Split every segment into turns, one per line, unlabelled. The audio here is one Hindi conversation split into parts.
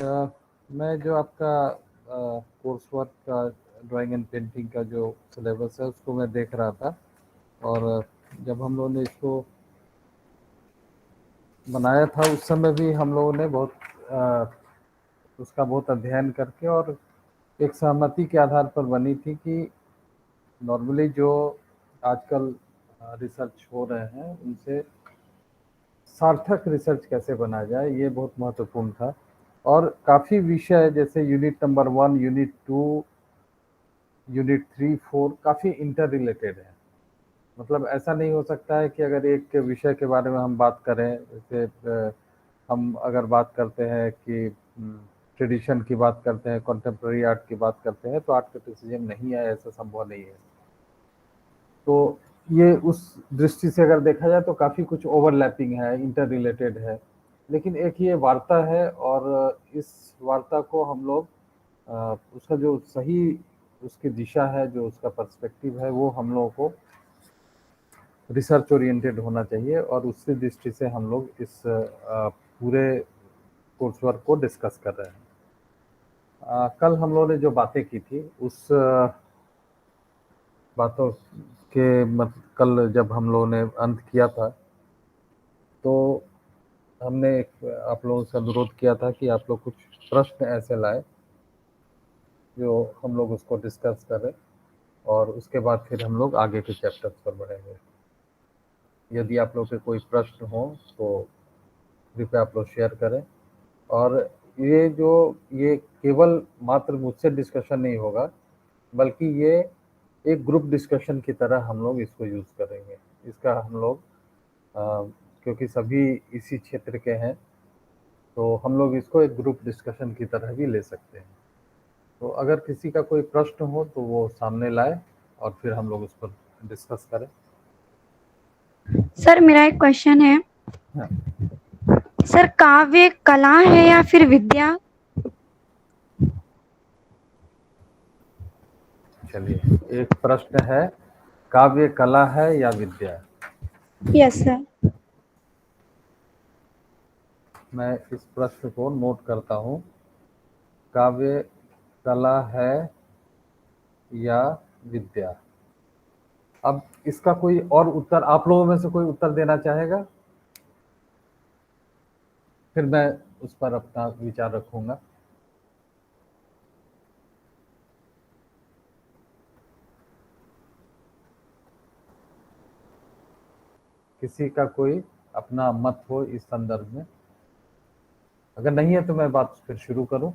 मैं जो आपका कोर्स वर्क का ड्राइंग एंड पेंटिंग का जो सिलेबस है उसको मैं देख रहा था, और जब हम लोगों ने इसको बनाया था उस समय भी हम लोगों ने उसका बहुत अध्ययन करके और एक सहमति के आधार पर बनी थी कि नॉर्मली जो आजकल रिसर्च हो रहे हैं उनसे सार्थक रिसर्च कैसे बना जाए, ये बहुत महत्वपूर्ण था। और काफ़ी विषय जैसे यूनिट नंबर 1, यूनिट 2, यूनिट 3, 4 काफ़ी इंटर रिलेटेड है। मतलब ऐसा नहीं हो सकता है कि अगर एक विषय के बारे में हम बात करें, जैसे हम अगर बात करते हैं कि ट्रेडिशन की बात करते हैं, कंटेम्प्रेरी आर्ट की बात करते हैं, तो आर्ट क्रिटिसिज्म नहीं है, ऐसा संभव नहीं है। तो ये उस दृष्टि से अगर देखा जाए तो काफ़ी कुछ ओवरलैपिंग है, इंटर रिलेटेड है। लेकिन एक ये वार्ता है, और इस वार्ता को हम लोग उसका जो सही उसकी दिशा है, जो उसका पर्सपेक्टिव है, वो हम लोगों को रिसर्च ओरिएंटेड होना चाहिए, और उसी दृष्टि से हम लोग इस पूरे कोर्स वर्क को डिस्कस कर रहे हैं। कल हम लोगों ने जो बातें की थी उस बातों के कल जब हम लोगों ने अंत किया था तो हमने आप लोगों से अनुरोध किया था कि आप लोग कुछ प्रश्न ऐसे लाए जो हम लोग उसको डिस्कस करें, और उसके बाद फिर हम लोग आगे के चैप्टर्स पर बढ़ेंगे। यदि आप लोग के कोई प्रश्न हो तो कृपया आप लोग शेयर करें। और ये केवल मात्र मुझसे डिस्कशन नहीं होगा, बल्कि ये एक ग्रुप डिस्कशन की तरह हम लोग इसको यूज़ करेंगे। इसका हम लोग क्योंकि सभी इसी क्षेत्र के हैं, तो हम लोग इसको एक ग्रुप डिस्कशन की तरह भी ले सकते हैं। तो अगर किसी का कोई प्रश्न हो तो वो सामने लाए और फिर हम लोग उस पर डिस्कस करें।
सर मेरा एक क्वेश्चन है।
हाँ।
सर काव्य कला है या फिर विद्या?
चलिए, एक प्रश्न है, काव्य कला है या विद्या?
Yes sir.
मैं इस प्रश्न को नोट करता हूँ। काव्य कला है या विद्या? अब इसका कोई और उत्तर आप लोगों में से कोई उत्तर देना चाहेगा? फिर मैं उस पर अपना विचार रखूंगा। किसी का कोई अपना मत हो इस संदर्भ में? अगर नहीं है तो मैं बात फिर शुरू करूं।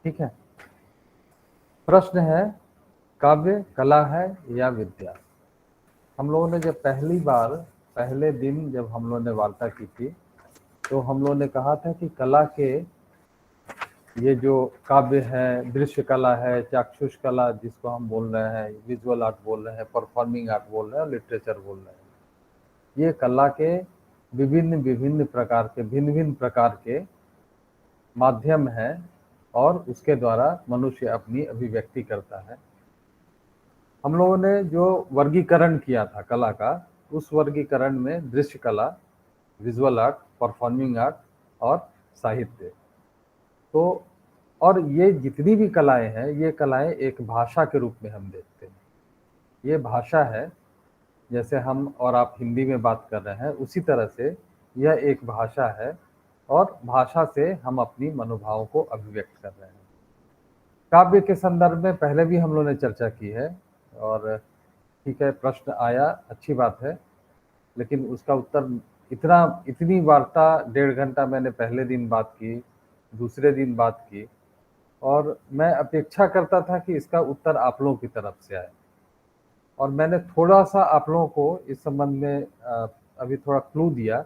ठीक है। प्रश्न है, काव्य कला है या विद्या? हम लोगों ने जब पहले दिन जब हम लोगों ने वार्ता की थी, तो हम लोगों ने कहा था कि कला के ये जो काव्य है, दृश्य कला है, चाक्षुष कला जिसको हम बोल रहे हैं, विजुअल आर्ट बोल रहे हैं, परफॉर्मिंग आर्ट बोल रहे हैं और लिटरेचर बोल रहे हैं, ये कला के विभिन्न विभिन्न प्रकार के भिन्न भिन्न प्रकार के माध्यम है, और उसके द्वारा मनुष्य अपनी अभिव्यक्ति करता है। हम लोगों ने जो वर्गीकरण किया था कला का, उस वर्गीकरण में दृश्य कला, विजुअल आर्ट, परफॉर्मिंग आर्ट और साहित्य, तो और ये जितनी भी कलाएं हैं, ये कलाएं एक भाषा के रूप में हम देखते हैं। ये भाषा है, जैसे हम और आप हिंदी में बात कर रहे हैं, उसी तरह से यह एक भाषा है, और भाषा से हम अपनी मनोभावों को अभिव्यक्त कर रहे हैं। काव्य के संदर्भ में पहले भी हम लोगों ने चर्चा की है, और ठीक है, प्रश्न आया, अच्छी बात है, लेकिन उसका उत्तर इतनी वार्ता 1.5 घंटा मैंने पहले दिन बात की, दूसरे दिन बात की, और मैं अपेक्षा करता था कि इसका उत्तर आप लोगों की तरफ से आए। और मैंने थोड़ा सा आप लोगों को इस संबंध में अभी थोड़ा क्लू दिया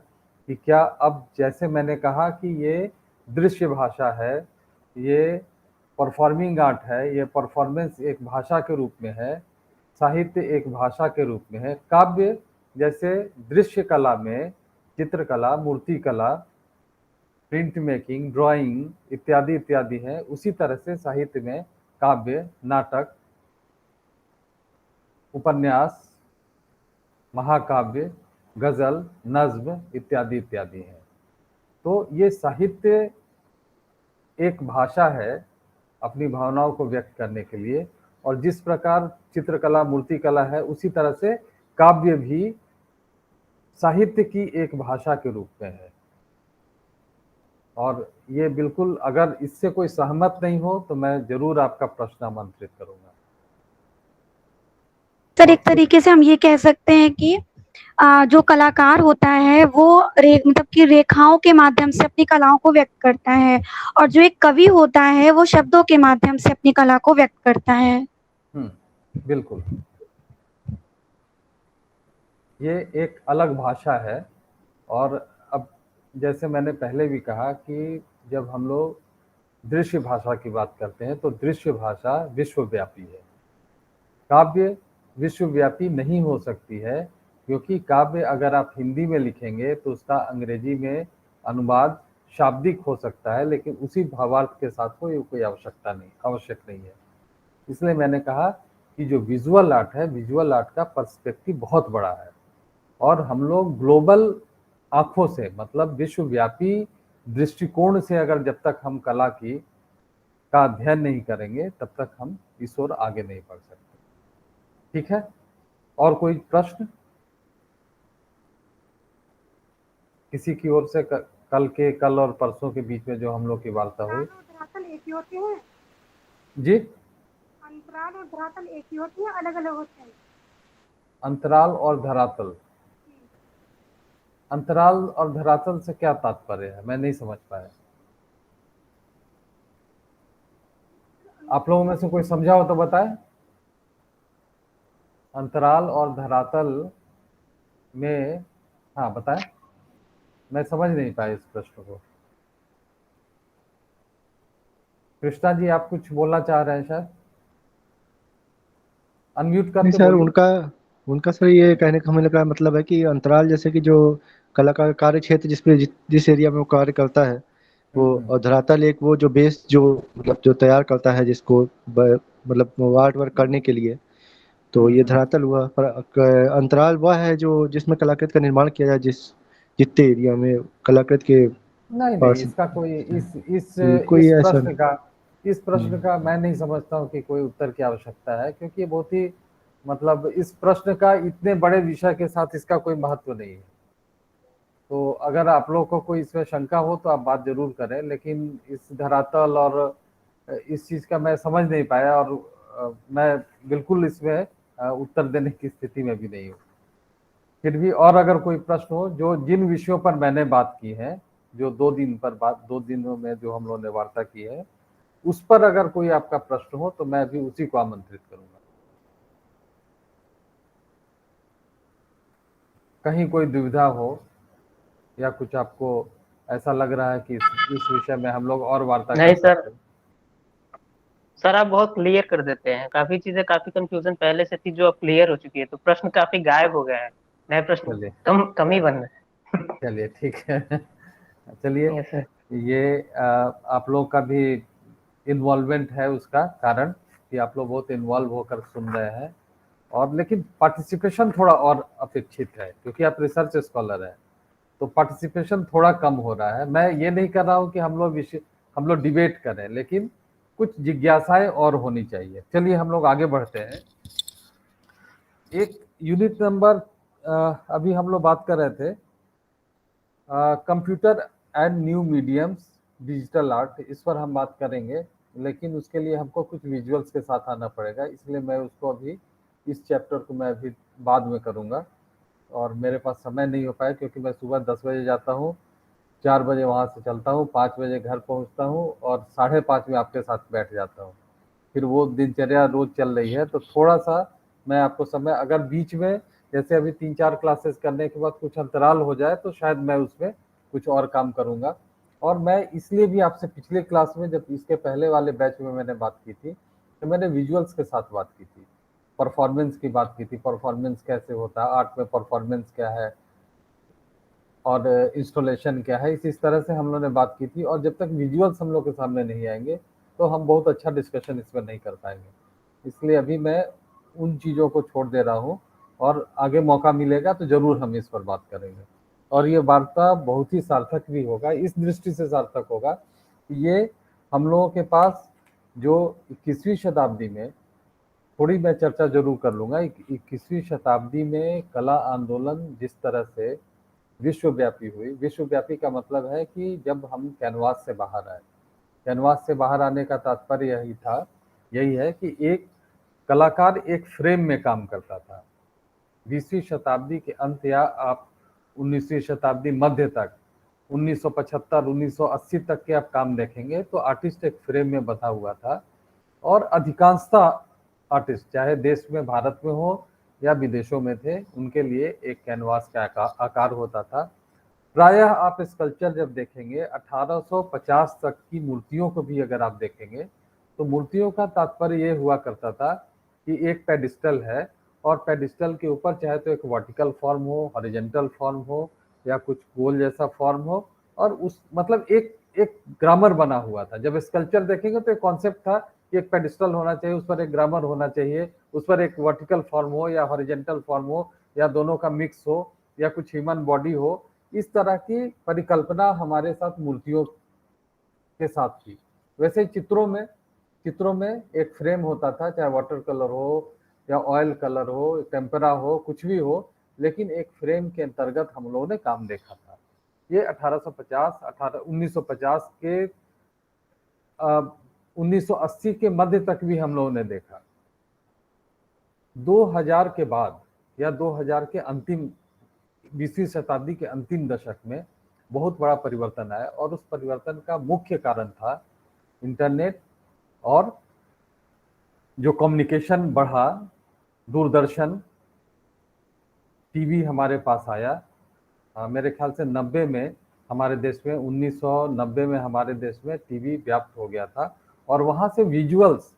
कि क्या अब जैसे मैंने कहा कि ये दृश्य भाषा है, ये परफॉर्मिंग आर्ट है, ये परफॉर्मेंस एक भाषा के रूप में है, साहित्य एक भाषा के रूप में है, काव्य जैसे दृश्य कला में चित्रकला, मूर्ति कला, प्रिंट मेकिंग, ड्राइंग इत्यादि इत्यादि है, उसी तरह से साहित्य में काव्य, नाटक, उपन्यास, महाकाव्य, गजल, नज्म इत्यादि इत्यादि है। तो ये साहित्य एक भाषा है अपनी भावनाओं को व्यक्त करने के लिए, और जिस प्रकार चित्रकला मूर्तिकला है उसी तरह से काव्य भी साहित्य की एक भाषा के रूप में है। और ये बिल्कुल, अगर इससे कोई सहमत नहीं हो तो मैं जरूर आपका प्रश्न आमंत्रित करूंगा।
सर एक तरीके से हम ये कह सकते हैं कि जो कलाकार होता है वो मतलब कि रेखाओं के माध्यम से अपनी कलाओं को व्यक्त करता है, और जो एक कवि होता है वो शब्दों के माध्यम से अपनी कला को व्यक्त करता है।
बिल्कुल, ये एक अलग भाषा है। और अब जैसे मैंने पहले भी कहा कि जब हम लोग दृश्य भाषा की बात करते हैं तो दृश्य भाषा विश्वव्यापी है। काव्य विश्वव्यापी नहीं हो सकती है, क्योंकि काव्य अगर आप हिंदी में लिखेंगे तो उसका अंग्रेजी में अनुवाद शाब्दिक हो सकता है, लेकिन उसी भावार्थ के साथ कोई आवश्यक नहीं है। इसलिए मैंने कहा कि जो विजुअल आर्ट है, विजुअल आर्ट का पर्सपेक्टिव बहुत बड़ा है, और हम लोग ग्लोबल आंखों से, मतलब विश्वव्यापी दृष्टिकोण से अगर जब तक हम कला की का अध्ययन नहीं करेंगे तब तक हम इस ओर आगे नहीं बढ़ सकते। ठीक है, और कोई प्रश्न किसी की ओर से? कल और परसों के बीच में जो हम लोग की वार्ता हुई।
धरातल एक ही होते हैं
जी,
अंतराल और धरातल एक ही होती है, अलग अलग होते हैं?
अंतराल और धरातल, अंतराल और धरातल से क्या तात्पर्य है, मैं नहीं समझ पाया। आप लोगों में से कोई समझा हो तो बताएं। अंतराल और धरातल में, हाँ बताएं, मैं समझ नहीं पाया इस प्रश्न को। कृष्णा जी, आप कुछ बोलना चाह रहे हैं शायद, अनम्यूट
नहीं
करके
सर,
बोलिए।
उनका सर ये कहने का हमें लगा मतलब है कि अंतराल जैसे कि जो कलाकार कार्य क्षेत्र जिस एरिया में वो कार्य करता है वो, और धरातल एक वो जो बेस जो मतलब जो तैयार करता है जिसको मतलब आर्ट वर्क करने के लिए, तो ये धरातल हुआ। पर अंतराल वह है जो जिसमें कलाकृति का निर्माण किया जाए, जितने एरिया में कलाकृति के
नहीं नहीं,
पास
इसका कोई
कोई ऐसा।
इस प्रश्न का मैं नहीं समझता हूँ कि कोई उत्तर की आवश्यकता है, क्योंकि ये बहुत ही, मतलब इस प्रश्न का इतने बड़े विषय के साथ इसका कोई महत्व नहीं है। तो अगर आप लोग को कोई इसमें शंका हो तो आप बात जरूर करें, लेकिन इस धरातल और इस चीज का मैं समझ नहीं पाया, और मैं बिल्कुल इसमें उत्तर देने की स्थिति में भी नहीं हूँ। फिर भी और अगर कोई प्रश्न हो, जो जिन विषयों पर मैंने बात की है, जो 2 दिनों में जो हम लोगों ने वार्ता की है, उस पर अगर कोई आपका प्रश्न हो तो मैं भी उसी को आमंत्रित करूंगा। कहीं कोई दुविधा हो या कुछ आपको ऐसा लग रहा है कि इस विषय में हम लोग और वार्ता कर
नहीं सर,
सकते हैं।
सर आप बहुत क्लियर कर देते हैं। काफी चीजें, काफी कंफ्यूजन पहले से थी जो अब क्लियर हो चुकी है, तो प्रश्न काफी गायब हो गया है, नए प्रश्न
चलिए
कम ही बन रहे
चलिए, ठीक है। चलिए,
हैं। Yes sir.
ये आप लोग का भी इन्वॉल्वमेंट है उसका कारण, कि आप लोग बहुत इन्वॉल्व होकर सुन रहे हैं, और लेकिन पार्टिसिपेशन थोड़ा और अपेक्षित है, क्योंकि आप रिसर्च स्कॉलर हैं, तो पार्टिसिपेशन थोड़ा कम हो रहा है। मैं ये नहीं कर रहा हूँ कि हम लोग डिबेट करें, लेकिन कुछ जिज्ञासाएं और होनी चाहिए। चलिए हम लोग आगे बढ़ते हैं। एक यूनिट नंबर, अभी हम लोग बात कर रहे थे computer and new mediums digital art, इस पर हम बात करेंगे, लेकिन उसके लिए हमको कुछ विजुअल्स के साथ आना पड़ेगा, इसलिए मैं उसको अभी, इस चैप्टर को मैं अभी बाद में करूँगा, और मेरे पास समय नहीं हो पाया, क्योंकि मैं सुबह 10 बजे जाता हूँ, 4 बजे वहाँ से चलता हूँ, 5 बजे घर पहुँचता हूँ, और 5:30 में आपके साथ बैठ जाता हूँ। फिर वो दिनचर्या रोज चल रही है, तो थोड़ा सा मैं आपको समय, अगर बीच में जैसे अभी 3-4 क्लासेस करने के बाद कुछ अंतराल हो जाए तो शायद मैं उसमें कुछ और काम करूँगा। और मैं इसलिए भी आपसे पिछले क्लास में, जब इसके पहले वाले बैच में मैंने बात की थी, तो मैंने विजुअल्स के साथ बात की थी, परफॉर्मेंस की बात की थी, परफॉर्मेंस कैसे होता है आर्ट में, परफॉर्मेंस क्या है और इंस्टॉलेशन क्या है, इस तरह से हम लोगों ने बात की थी। और जब तक विजुअल्स हम लोग के सामने नहीं आएंगे तो हम बहुत अच्छा डिस्कशन इस पर नहीं कर पाएंगे। इसलिए अभी मैं उन चीज़ों को छोड़ दे रहा हूँ, और आगे मौका मिलेगा तो ज़रूर हम इस पर बात करेंगे। और ये वार्ता बहुत ही सार्थक भी होगा। इस दृष्टि से सार्थक होगा कि ये हम लोगों के पास जो 21वीं शताब्दी में, थोड़ी मैं चर्चा जरूर कर लूँगा, 21वीं शताब्दी में कला आंदोलन जिस तरह से विश्वव्यापी हुई, विश्वव्यापी का मतलब है कि जब हम कैनवास से बाहर आए, कैनवास से बाहर आने का तात्पर्य यही है कि एक कलाकार एक फ्रेम में काम करता था। 20वीं शताब्दी के अंत या आप 19वीं शताब्दी मध्य तक 1975 1980 तक के आप काम देखेंगे तो आर्टिस्ट एक फ्रेम में बंधा हुआ था, और अधिकांशतः आर्टिस्ट चाहे देश में भारत में हो या विदेशों में थे, उनके लिए एक कैनवास का आकार होता था। प्रायः आप स्कल्पचर जब देखेंगे 1850 तक की मूर्तियों को भी अगर आप देखेंगे तो मूर्तियों का तात्पर्य ये हुआ करता था कि एक पेडिस्टल है और पेडिस्टल के ऊपर चाहे तो एक वर्टिकल फॉर्म हो, हॉरिजॉन्टल फॉर्म हो या कुछ गोल जैसा फॉर्म हो, और उस मतलब एक ग्रामर बना हुआ था। जब स्कल्पचर देखेंगे तो एक कॉन्सेप्ट था कि एक पेडिस्टल होना चाहिए, उस पर एक ग्रामर होना चाहिए, उस पर एक वर्टिकल फॉर्म हो या हॉरिजॉन्टल फॉर्म हो या दोनों का मिक्स हो या कुछ ह्यूमन बॉडी हो। इस तरह की परिकल्पना हमारे साथ मूर्तियों के साथ थी। वैसे ही चित्रों में एक फ्रेम होता था, चाहे वाटर कलर हो या ऑयल कलर हो, टेम्परा हो, कुछ भी हो, लेकिन एक फ्रेम के अंतर्गत हम लोगों ने काम देखा था। ये 1950 के 1980 के मध्य तक भी हम लोगों ने देखा। 2000 के बाद या 2000 के अंतिम 20वीं शताब्दी के अंतिम दशक में बहुत बड़ा परिवर्तन आया, और उस परिवर्तन का मुख्य कारण था इंटरनेट, और जो कम्युनिकेशन बढ़ा, दूरदर्शन, टीवी हमारे पास आया। मेरे ख्याल से 90 में हमारे देश में 1990 में हमारे देश में टीवी व्याप्त हो गया था, और वहां से विजुअल्स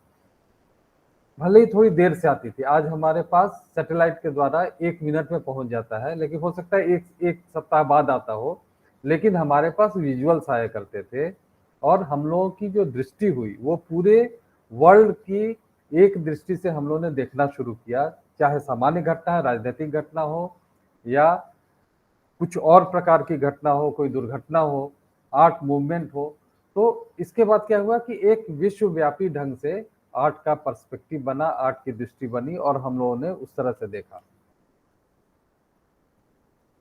भले ही थोड़ी देर से आती थी। आज हमारे पास सैटेलाइट के द्वारा 1 मिनट में पहुंच जाता है, लेकिन हो सकता है एक सप्ताह बाद आता हो, लेकिन हमारे पास विजुअल्स आया करते थे, और हम लोगों की जो दृष्टि हुई वो पूरे वर्ल्ड की एक दृष्टि से हम लोगों ने देखना शुरू किया, चाहे सामान्य घटना, राजनीतिक घटना हो या कुछ और प्रकार की घटना हो, कोई दुर्घटना हो, आर्ट मूवमेंट हो। तो इसके बाद क्या हुआ कि एक विश्वव्यापी ढंग से आर्ट का पर्सपेक्टिव बना, आर्ट की दृष्टि बनी, और हम लोगों ने उस तरह से देखा।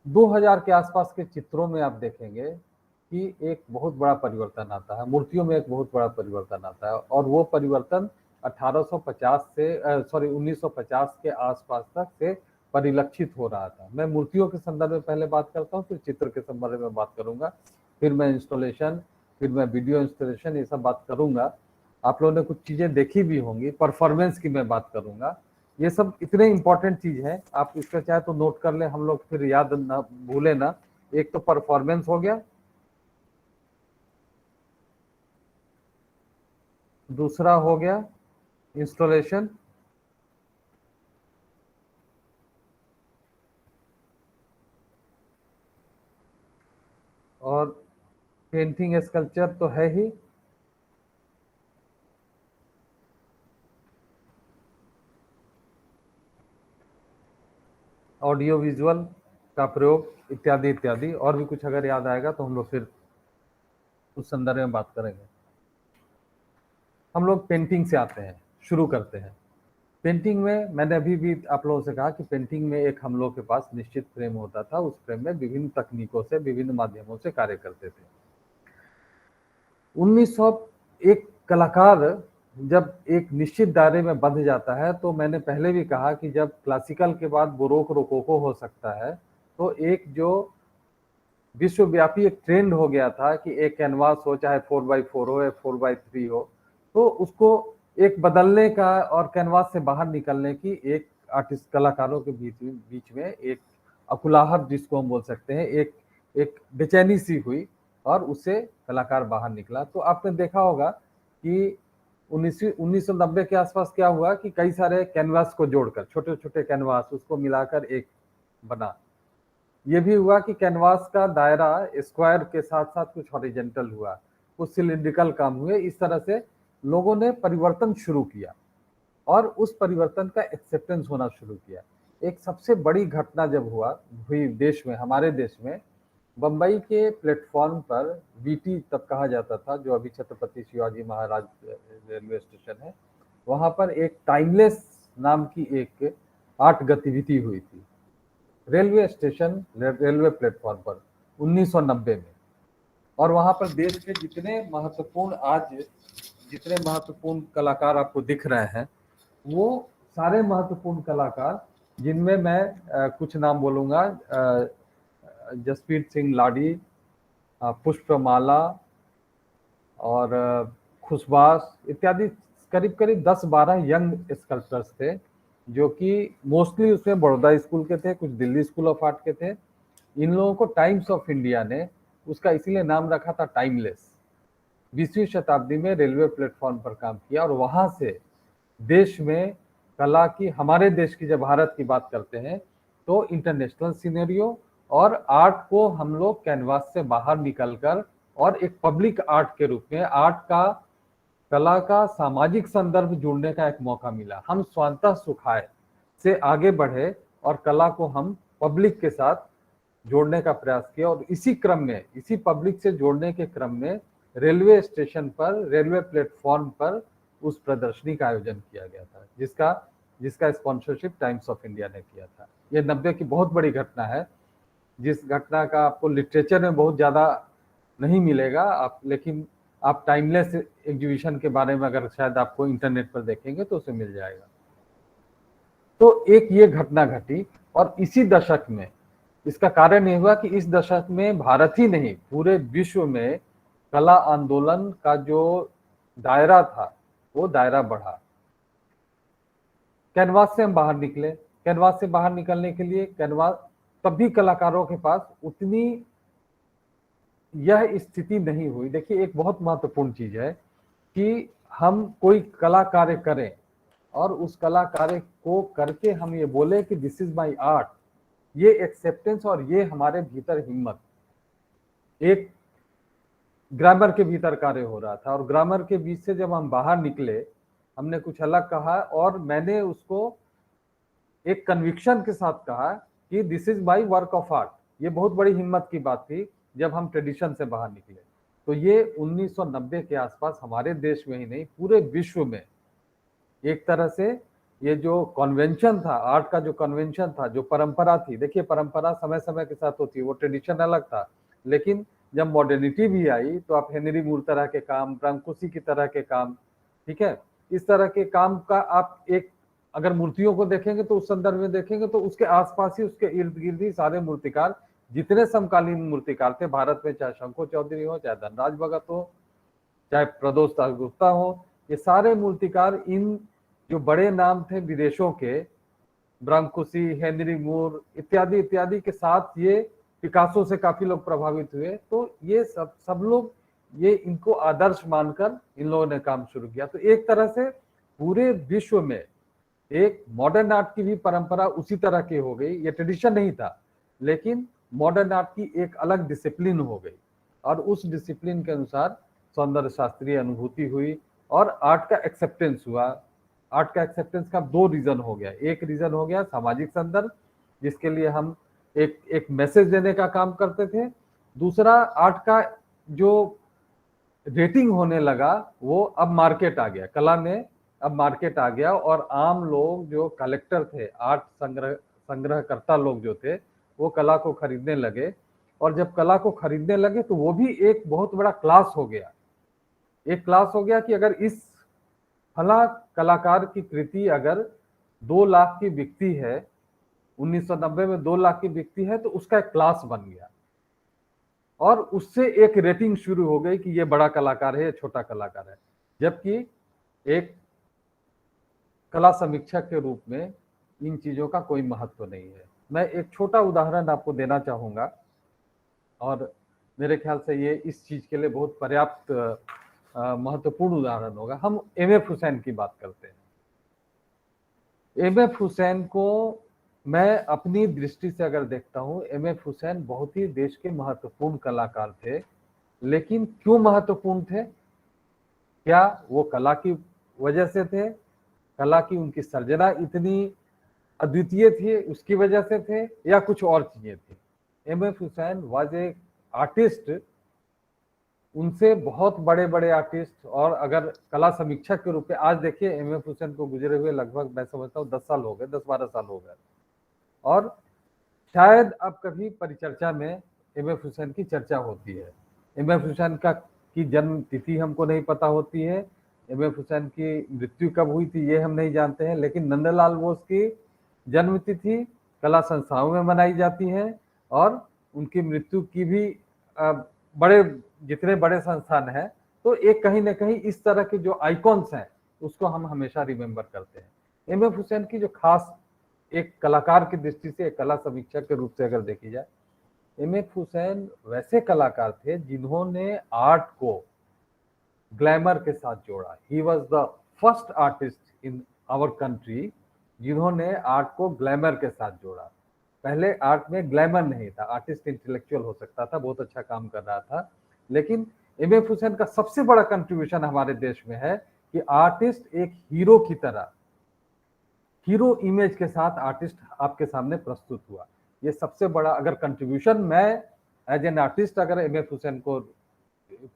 2000 के आसपास के चित्रों में आप देखेंगे कि एक बहुत बड़ा परिवर्तन आता है, मूर्तियों में एक बहुत बड़ा परिवर्तन आता है, और वो परिवर्तन 1950 के आसपास तक से परिलक्षित हो रहा था। मैं मूर्तियों के संदर्भ में पहले बात करता हूँ, फिर चित्र के संदर्भ में बात करूंगा, फिर मैं इंस्टॉलेशन, फिर मैं वीडियो इंस्टॉलेशन, ये सब बात करूंगा। आप लोगों ने कुछ चीजें देखी भी होंगी, परफॉर्मेंस की मैं बात करूंगा। ये सब इतने इंपॉर्टेंट चीज है, आप इसका चाहे तो नोट कर ले, हम लोग फिर याद ना भूले ना। एक तो परफॉर्मेंस हो गया, दूसरा हो गया इंस्टॉलेशन, और पेंटिंग स्कल्पचर तो है ही, ऑडियो विजुअल का प्रयोग इत्यादि इत्यादि, और भी कुछ अगर याद आएगा तो हम लोग फिर उस संदर्भ में बात करेंगे। हम लोग पेंटिंग से आते हैं, शुरू करते हैं। पेंटिंग में मैंने अभी भी आप लोगों से कहा कि पेंटिंग में एक हम लोग के पास निश्चित फ्रेम होता था, उस फ्रेम में विभिन्न तकनीकों से, विभिन्न माध्यमों से कार्य करते थे। 1901 कलाकार जब एक निश्चित दायरे में बंध जाता है, तो मैंने पहले भी कहा कि जब क्लासिकल के बाद बारोक रोकोको हो सकता है, तो एक जो विश्वव्यापी एक ट्रेंड हो गया था कि एक कैनवास हो, चाहे 4x4 हो या 4x3 हो, तो उसको एक बदलने का और कैनवास से बाहर निकलने की एक आर्टिस्ट कलाकारों के बीच में एक अकुलाहट जिसको हम बोल सकते हैं, एक बेचैनी सी हुई, और उससे कलाकार बाहर निकला। तो आपने देखा होगा कि 1990 के आसपास क्या हुआ कि कई सारे कैनवास को जोड़कर, छोटे छोटे कैनवास उसको मिलाकर एक बना। ये भी हुआ कि कैनवास का दायरा स्क्वायर के साथ साथ कुछ हॉरिजॉन्टल हुआ, कुछ सिलिंड्रिकल काम हुए। इस तरह से लोगों ने परिवर्तन शुरू किया, और उस परिवर्तन का एक्सेप्टेंस होना शुरू किया। एक सबसे बड़ी घटना जब हुई देश में, हमारे देश में, बम्बई के प्लेटफॉर्म पर बीटी तब कहा जाता था, जो अभी छत्रपति शिवाजी महाराज रेलवे स्टेशन है, वहाँ पर एक टाइमलेस नाम की एक आर्ट गतिविधि हुई थी रेलवे स्टेशन, रेलवे प्लेटफॉर्म पर 1990 में। और वहाँ पर देश के जितने महत्वपूर्ण कलाकार आपको दिख रहे हैं, वो सारे महत्वपूर्ण कलाकार, जिनमें मैं कुछ नाम बोलूँगा, जसप्रीत सिंह लाडी, पुष्पमाला और खुशबास इत्यादि, करीब करीब 10-12 यंग स्कल्पटर्स थे, जो कि मोस्टली उसमें बड़ौदा स्कूल के थे, कुछ दिल्ली स्कूल ऑफ आर्ट के थे। इन लोगों को टाइम्स ऑफ इंडिया ने उसका इसीलिए नाम रखा था टाइमलेस। 20वीं शताब्दी में रेलवे प्लेटफॉर्म पर काम किया, और वहां से देश में कला की, हमारे देश की जब भारत की बात करते हैं तो इंटरनेशनल सिनेरियो और आर्ट को हम लोग कैनवास से बाहर निकलकर और एक पब्लिक आर्ट के रूप में आर्ट का, कला का सामाजिक संदर्भ जोड़ने का एक मौका मिला। हम स्वांतः सुखाय से आगे बढ़े और कला को हम पब्लिक के साथ जोड़ने का प्रयास किया, और इसी क्रम में, इसी पब्लिक से जोड़ने के क्रम में रेलवे स्टेशन पर, रेलवे प्लेटफॉर्म पर उस प्रदर्शनी का आयोजन किया गया था, जिसका स्पॉन्सरशिप टाइम्स ऑफ इंडिया ने किया था। ये 90 की बहुत बड़ी घटना है, जिस घटना का आपको लिटरेचर में बहुत ज़्यादा नहीं मिलेगा, लेकिन आप टाइमलेस एग्जीबिशन के बारे में अगर शायद आपको इंटरनेट पर देखेंगे तो उसे मिल जाएगा। तो एक ये घटना घटी, और इसी दशक में, इसका कारण ये हुआ कि इस दशक में भारत ही नहीं, पूरे विश्व में कला आंदोलन का जो दायरा था वो दायरा बढ़ा। कैनवास से हम बाहर निकले। कैनवास से बाहर निकलने के लिए, तब भी कलाकारों के पास उतनी यह स्थिति नहीं हुई। देखिए, एक बहुत महत्वपूर्ण चीज है कि हम कोई कला कार्य करें और उस कला कार्य को करके हम ये बोले कि दिस इज माई आर्ट, ये एक्सेप्टेंस और ये हमारे भीतर हिम्मत। एक ग्रामर के भीतर कार्य हो रहा था, और ग्रामर के बीच से जब हम बाहर निकले, हमने कुछ अलग कहा, और मैंने उसको एक कन्विक्शन के साथ कहा कि this is my work of art. ये बहुत बड़ी हिम्मत की बात थी जब हम ट्रेडिशन से बाहर निकले। तो ये 1990 के आसपास हमारे देश में ही नहीं, पूरे विश्व में एक तरह से ये जो कन्वेंशन था, आर्ट का जो कन्वेंशन था, जो परंपरा थी, देखिए परंपरा समय समय के साथ होती है, वो ट्रेडिशन अलग था, लेकिन जब मॉडर्निटी भी आई तो आप हेनरी मूर तरह के काम, ब्रांकुसी की तरह के काम, ठीक है, इस तरह के काम का आप एक, अगर मूर्तियों को देखेंगे तो उस संदर्भ में देखेंगे तो उसके आसपास ही, उसके इर्द गिर्द ही सारे मूर्तिकार, जितने समकालीन मूर्तिकार थे भारत में, चाहे शंको चौधरी हो, चाहे धनराज भगत हो, चाहे प्रदोष दासगुप्ता हो, ये सारे मूर्तिकार, इन जो बड़े नाम थे विदेशों के, ब्रांकुसी, हेनरी मूर इत्यादि इत्यादि के साथ, ये पिकासो से काफी लोग प्रभावित हुए। तो ये सब लोग, ये इनको आदर्श मानकर इन लोगों ने काम शुरू किया। तो एक तरह से पूरे विश्व में एक मॉडर्न आर्ट की भी परंपरा उसी तरह की हो गई। ये ट्रेडिशन नहीं था, लेकिन मॉडर्न आर्ट की एक अलग डिसिप्लिन हो गई, और उस डिसिप्लिन के अनुसार सौंदर्य शास्त्रीय अनुभूति हुई और आर्ट का एक्सेप्टेंस हुआ। आर्ट का एक्सेप्टेंस का दो रीजन हो गया। एक रीजन हो गया सामाजिक संदर्भ, जिसके लिए हम एक मैसेज देने का काम करते थे। दूसरा, आर्ट का जो रेटिंग होने लगा वो अब मार्केट आ गया, कला में अब मार्केट आ गया, और आम लोग जो कलेक्टर थे, आर्ट संग्रहकर्ता लोग जो थे, वो कला को खरीदने लगे। और जब कला को खरीदने लगे तो वो भी एक बहुत बड़ा क्लास हो गया। एक क्लास हो गया कि अगर इस फला कलाकार की कृति अगर 2 लाख की बिकती है, 1990 में 2 लाख की बिकती है, तो उसका एक क्लास बन गया, और उससे एक रेटिंग शुरू हो गई कि ये बड़ा कलाकार है, ये छोटा कलाकार है। जबकि एक कला समीक्षक के रूप में इन चीजों का कोई महत्व नहीं है। मैं एक छोटा उदाहरण आपको देना चाहूंगा, और मेरे ख्याल से ये इस चीज के लिए बहुत पर्याप्त महत्वपूर्ण उदाहरण होगा। हम एमएफ हुसैन की बात करते हैं। एमएफ हुसैन को मैं अपनी दृष्टि से अगर देखता हूँ, एमएफ हुसैन बहुत ही देश के महत्वपूर्ण कलाकार थे। लेकिन क्यों महत्वपूर्ण थे? क्या वो कला की वजह से थे? कला की उनकी सर्जना इतनी अद्वितीय थी उसकी वजह से थे, या कुछ और चीजें थी? MF. Hussain was a artist, उनसे बहुत बड़े बड़े आर्टिस्ट, और अगर कला समीक्षक के रूप में आज देखिए एम.एफ. हुसैन को गुजरे हुए लगभग मैं समझता हूँ 10 साल हो गए, 10-12 साल हो गए, और शायद अब कभी परिचर्चा में एम.एफ. हुसैन की चर्चा होती है। एम.एफ. हुसैन की जन्म तिथि हमको नहीं पता होती है, एम.एफ. हुसैन की मृत्यु कब हुई थी ये हम नहीं जानते हैं, लेकिन नंदलाल बोस की जन्म तिथि कला संस्थाओं में मनाई जाती है, और उनकी मृत्यु की भी बड़े जितने बड़े संस्थान हैं, तो एक कहीं ना कहीं इस तरह के जो आइकॉन्स हैं उसको हम हमेशा रिमेम्बर करते हैं। एम.एफ. हुसैन की जो खास एक कलाकार की दृष्टि से, एक कला समीक्षक के रूप से अगर देखी जाए, एम.एफ. हुसैन वैसे कलाकार थे जिन्होंने आर्ट को ग्लैमर के साथ जोड़ा। He was the first artist in our country जिन्होंने आर्ट को ग्लैमर के साथ जोड़ा। पहले आर्ट में ग्लैमर नहीं था, आर्टिस्ट इंटेलेक्चुअल हो सकता था, बहुत अच्छा काम कर रहा था, लेकिन एम.एफ. हुसैन का सबसे बड़ा कंट्रीब्यूशन हमारे देश में है कि आर्टिस्ट एक हीरो की तरह, हीरो इमेज के साथ आर्टिस्ट आपके सामने प्रस्तुत हुआ। ये सबसे बड़ा अगर कंट्रीब्यूशन मैं एज एन आर्टिस्ट अगर एम.एफ. हुसैन को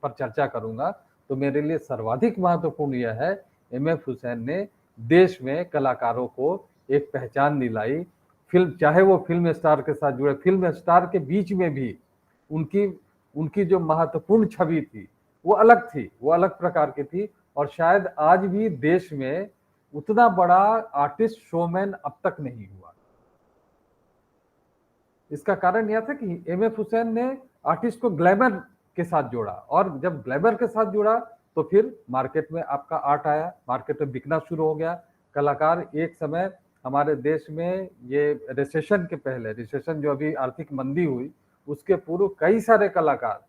पर चर्चा करूंगा तो मेरे लिए सर्वाधिक महत्वपूर्ण यह है, एम.एफ. हुसैन ने देश में कलाकारों को एक पहचान दिलाई। फिल्म, चाहे वो फिल्म स्टार के साथ जुड़े, फिल्म स्टार के बीच में भी उनकी जो महत्वपूर्ण छवि थी वो अलग थी, वो अलग प्रकार की थी, और शायद आज भी देश में उतना बड़ा आर्टिस्ट शोमैन अब तक नहीं हुआ। इसका कारण यह था कि एम.एफ. हुसैन ने आर्टिस्ट को ग्लैमर के साथ जोड़ा, और जब ग्लैमर के साथ जोड़ा तो फिर मार्केट में आपका आर्ट आया, मार्केट में बिकना शुरू हो गया। कलाकार एक समय हमारे देश में, ये रिसेशन के पहले, रिसेशन जो अभी आर्थिक मंदी हुई उसके पूर्व, कई सारे कलाकार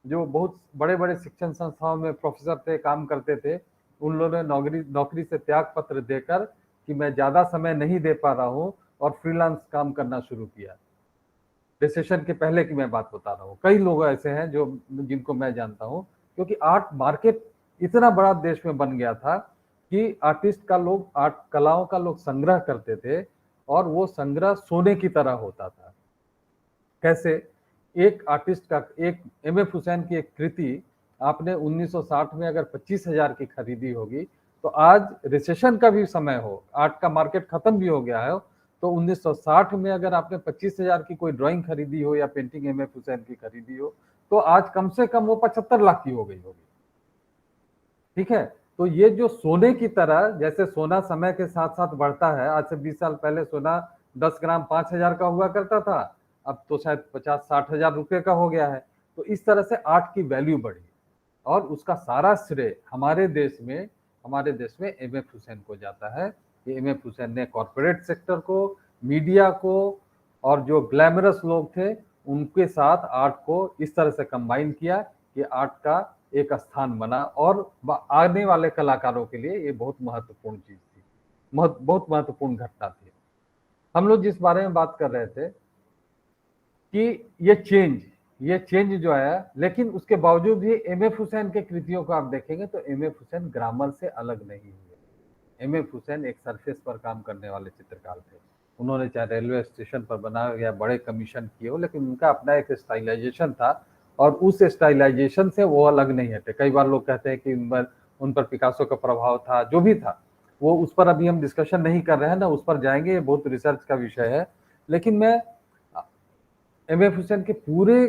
जो बहुत बड़े बड़े शिक्षण संस्थाओं में प्रोफेसर थे, काम करते थे, उन लोगों ने नौकरी से त्याग पत्र देकर कि मैं ज्यादा समय नहीं दे पा रहा हूँ, और फ्रीलांस काम करना शुरू किया। रिसेशन के पहले की मैं बात बता रहा हूँ, कई लोग ऐसे हैं जो जिनको मैं जानता हूँ, क्योंकि आर्ट मार्केट इतना बड़ा देश में बन गया था कि आर्टिस्ट का लोग, आर्ट कलाओं का लोग संग्रह करते थे, और वो संग्रह सोने की तरह होता था। कैसे? एक आर्टिस्ट का, एक एम.एफ. हुसैन की एक कृति आपने 1960 में अगर 25,000 की खरीदी होगी, तो आज रिसेशन का भी समय हो, आर्ट का मार्केट खत्म भी हो गया है, तो 1960 में अगर आपने 25,000 की कोई ड्राइंग खरीदी हो या पेंटिंग एम.एफ. हुसैन की खरीदी हो, तो आज कम से कम वो 75 लाख की हो गई होगी। ठीक है, तो ये जो सोने की तरह, जैसे सोना समय के साथ साथ बढ़ता है, आज से 20 साल पहले सोना 10 ग्राम 5,000 का हुआ करता था, अब तो शायद 50-60 हजार रुपये का हो गया है। तो इस तरह से आर्ट की वैल्यू बढ़ी, और उसका सारा श्रेय हमारे देश में एम.एफ. हुसैन को जाता है। कि एम.एफ. हुसैन ने कॉर्पोरेट सेक्टर को, मीडिया को, और जो ग्लैमरस लोग थे उनके साथ आर्ट को इस तरह से कंबाइन किया कि आर्ट का एक स्थान बना, और आने वाले कलाकारों के लिए ये बहुत महत्वपूर्ण चीज थी, बहुत महत्वपूर्ण घटना थी। हम लोग जिस बारे में बात कर रहे थे कि ये चेंज जो आया, लेकिन उसके बावजूद भी एम.एफ. हुसैन के कृतियों को आप देखेंगे तो एम.एफ. हुसैन ग्रामर से अलग नहीं हुए। एम.एफ. हुसैन एक सरफेस पर काम करने वाले चित्रकार थे। उन्होंने चाहे रेलवे स्टेशन पर बनाया या बड़े कमीशन किए हो, लेकिन उनका अपना एक स्टाइलाइजेशन था, और उस स्टाइलाइजेशन से वो अलग नहीं हटे। कई बार लोग कहते हैं कि उन पर पिकासो का प्रभाव था, जो भी था वो, उस पर अभी हम डिस्कशन नहीं कर रहे हैं ना, उस पर जाएंगे, ये बहुत रिसर्च का विषय है। लेकिन मैं एम.एफ. हुसैन के पूरे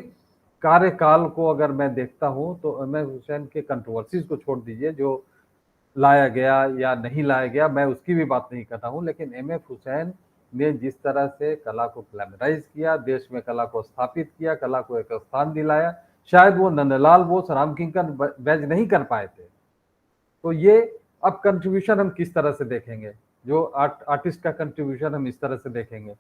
कार्यकाल को अगर मैं देखता हूं तो एम.एफ. हुसैन के कंट्रोवर्सीज को छोड़ दीजिए, जो लाया गया या नहीं लाया गया, मैं उसकी भी बात नहीं कर रहा हूं, लेकिन एम.एफ. हुसैन ने जिस तरह से कला को ग्लैमराइज किया, देश में कला को स्थापित किया, कला को एक स्थान दिलाया, शायद वो नंदलाल बोस, राम किंकर बैज नहीं कर पाए थे। तो ये अब कंट्रीब्यूशन हम किस तरह से देखेंगे, जो आर्टिस्ट का कंट्रीब्यूशन हम इस तरह से देखेंगे।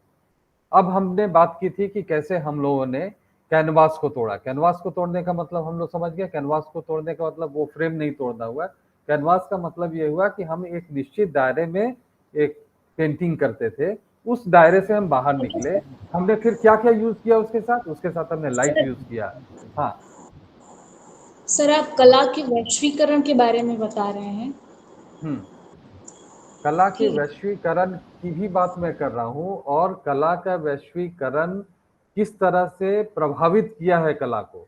अब हमने बात की थी कि कैसे हम लोगों ने कैनवास को तोड़ा। कैनवास को तोड़ने का मतलब हम लोग समझ गए, कैनवास को तोड़ने का मतलब वो फ्रेम नहीं तोड़ना हुआ। कैनवास का मतलब ये हुआ कि हम एक निश्चित दायरे में एक पेंटिंग करते थे, उस दायरे से हम बाहर निकले। हमने फिर क्या क्या यूज किया उसके साथ हमने लाइट यूज किया। हाँ
सर, आप कला के वैश्वीकरण के बारे में बता रहे हैं।
कला के वैश्वीकरण की भी बात मैं कर रहा हूँ, और कला का वैश्वीकरण किस तरह से प्रभावित किया है कला को,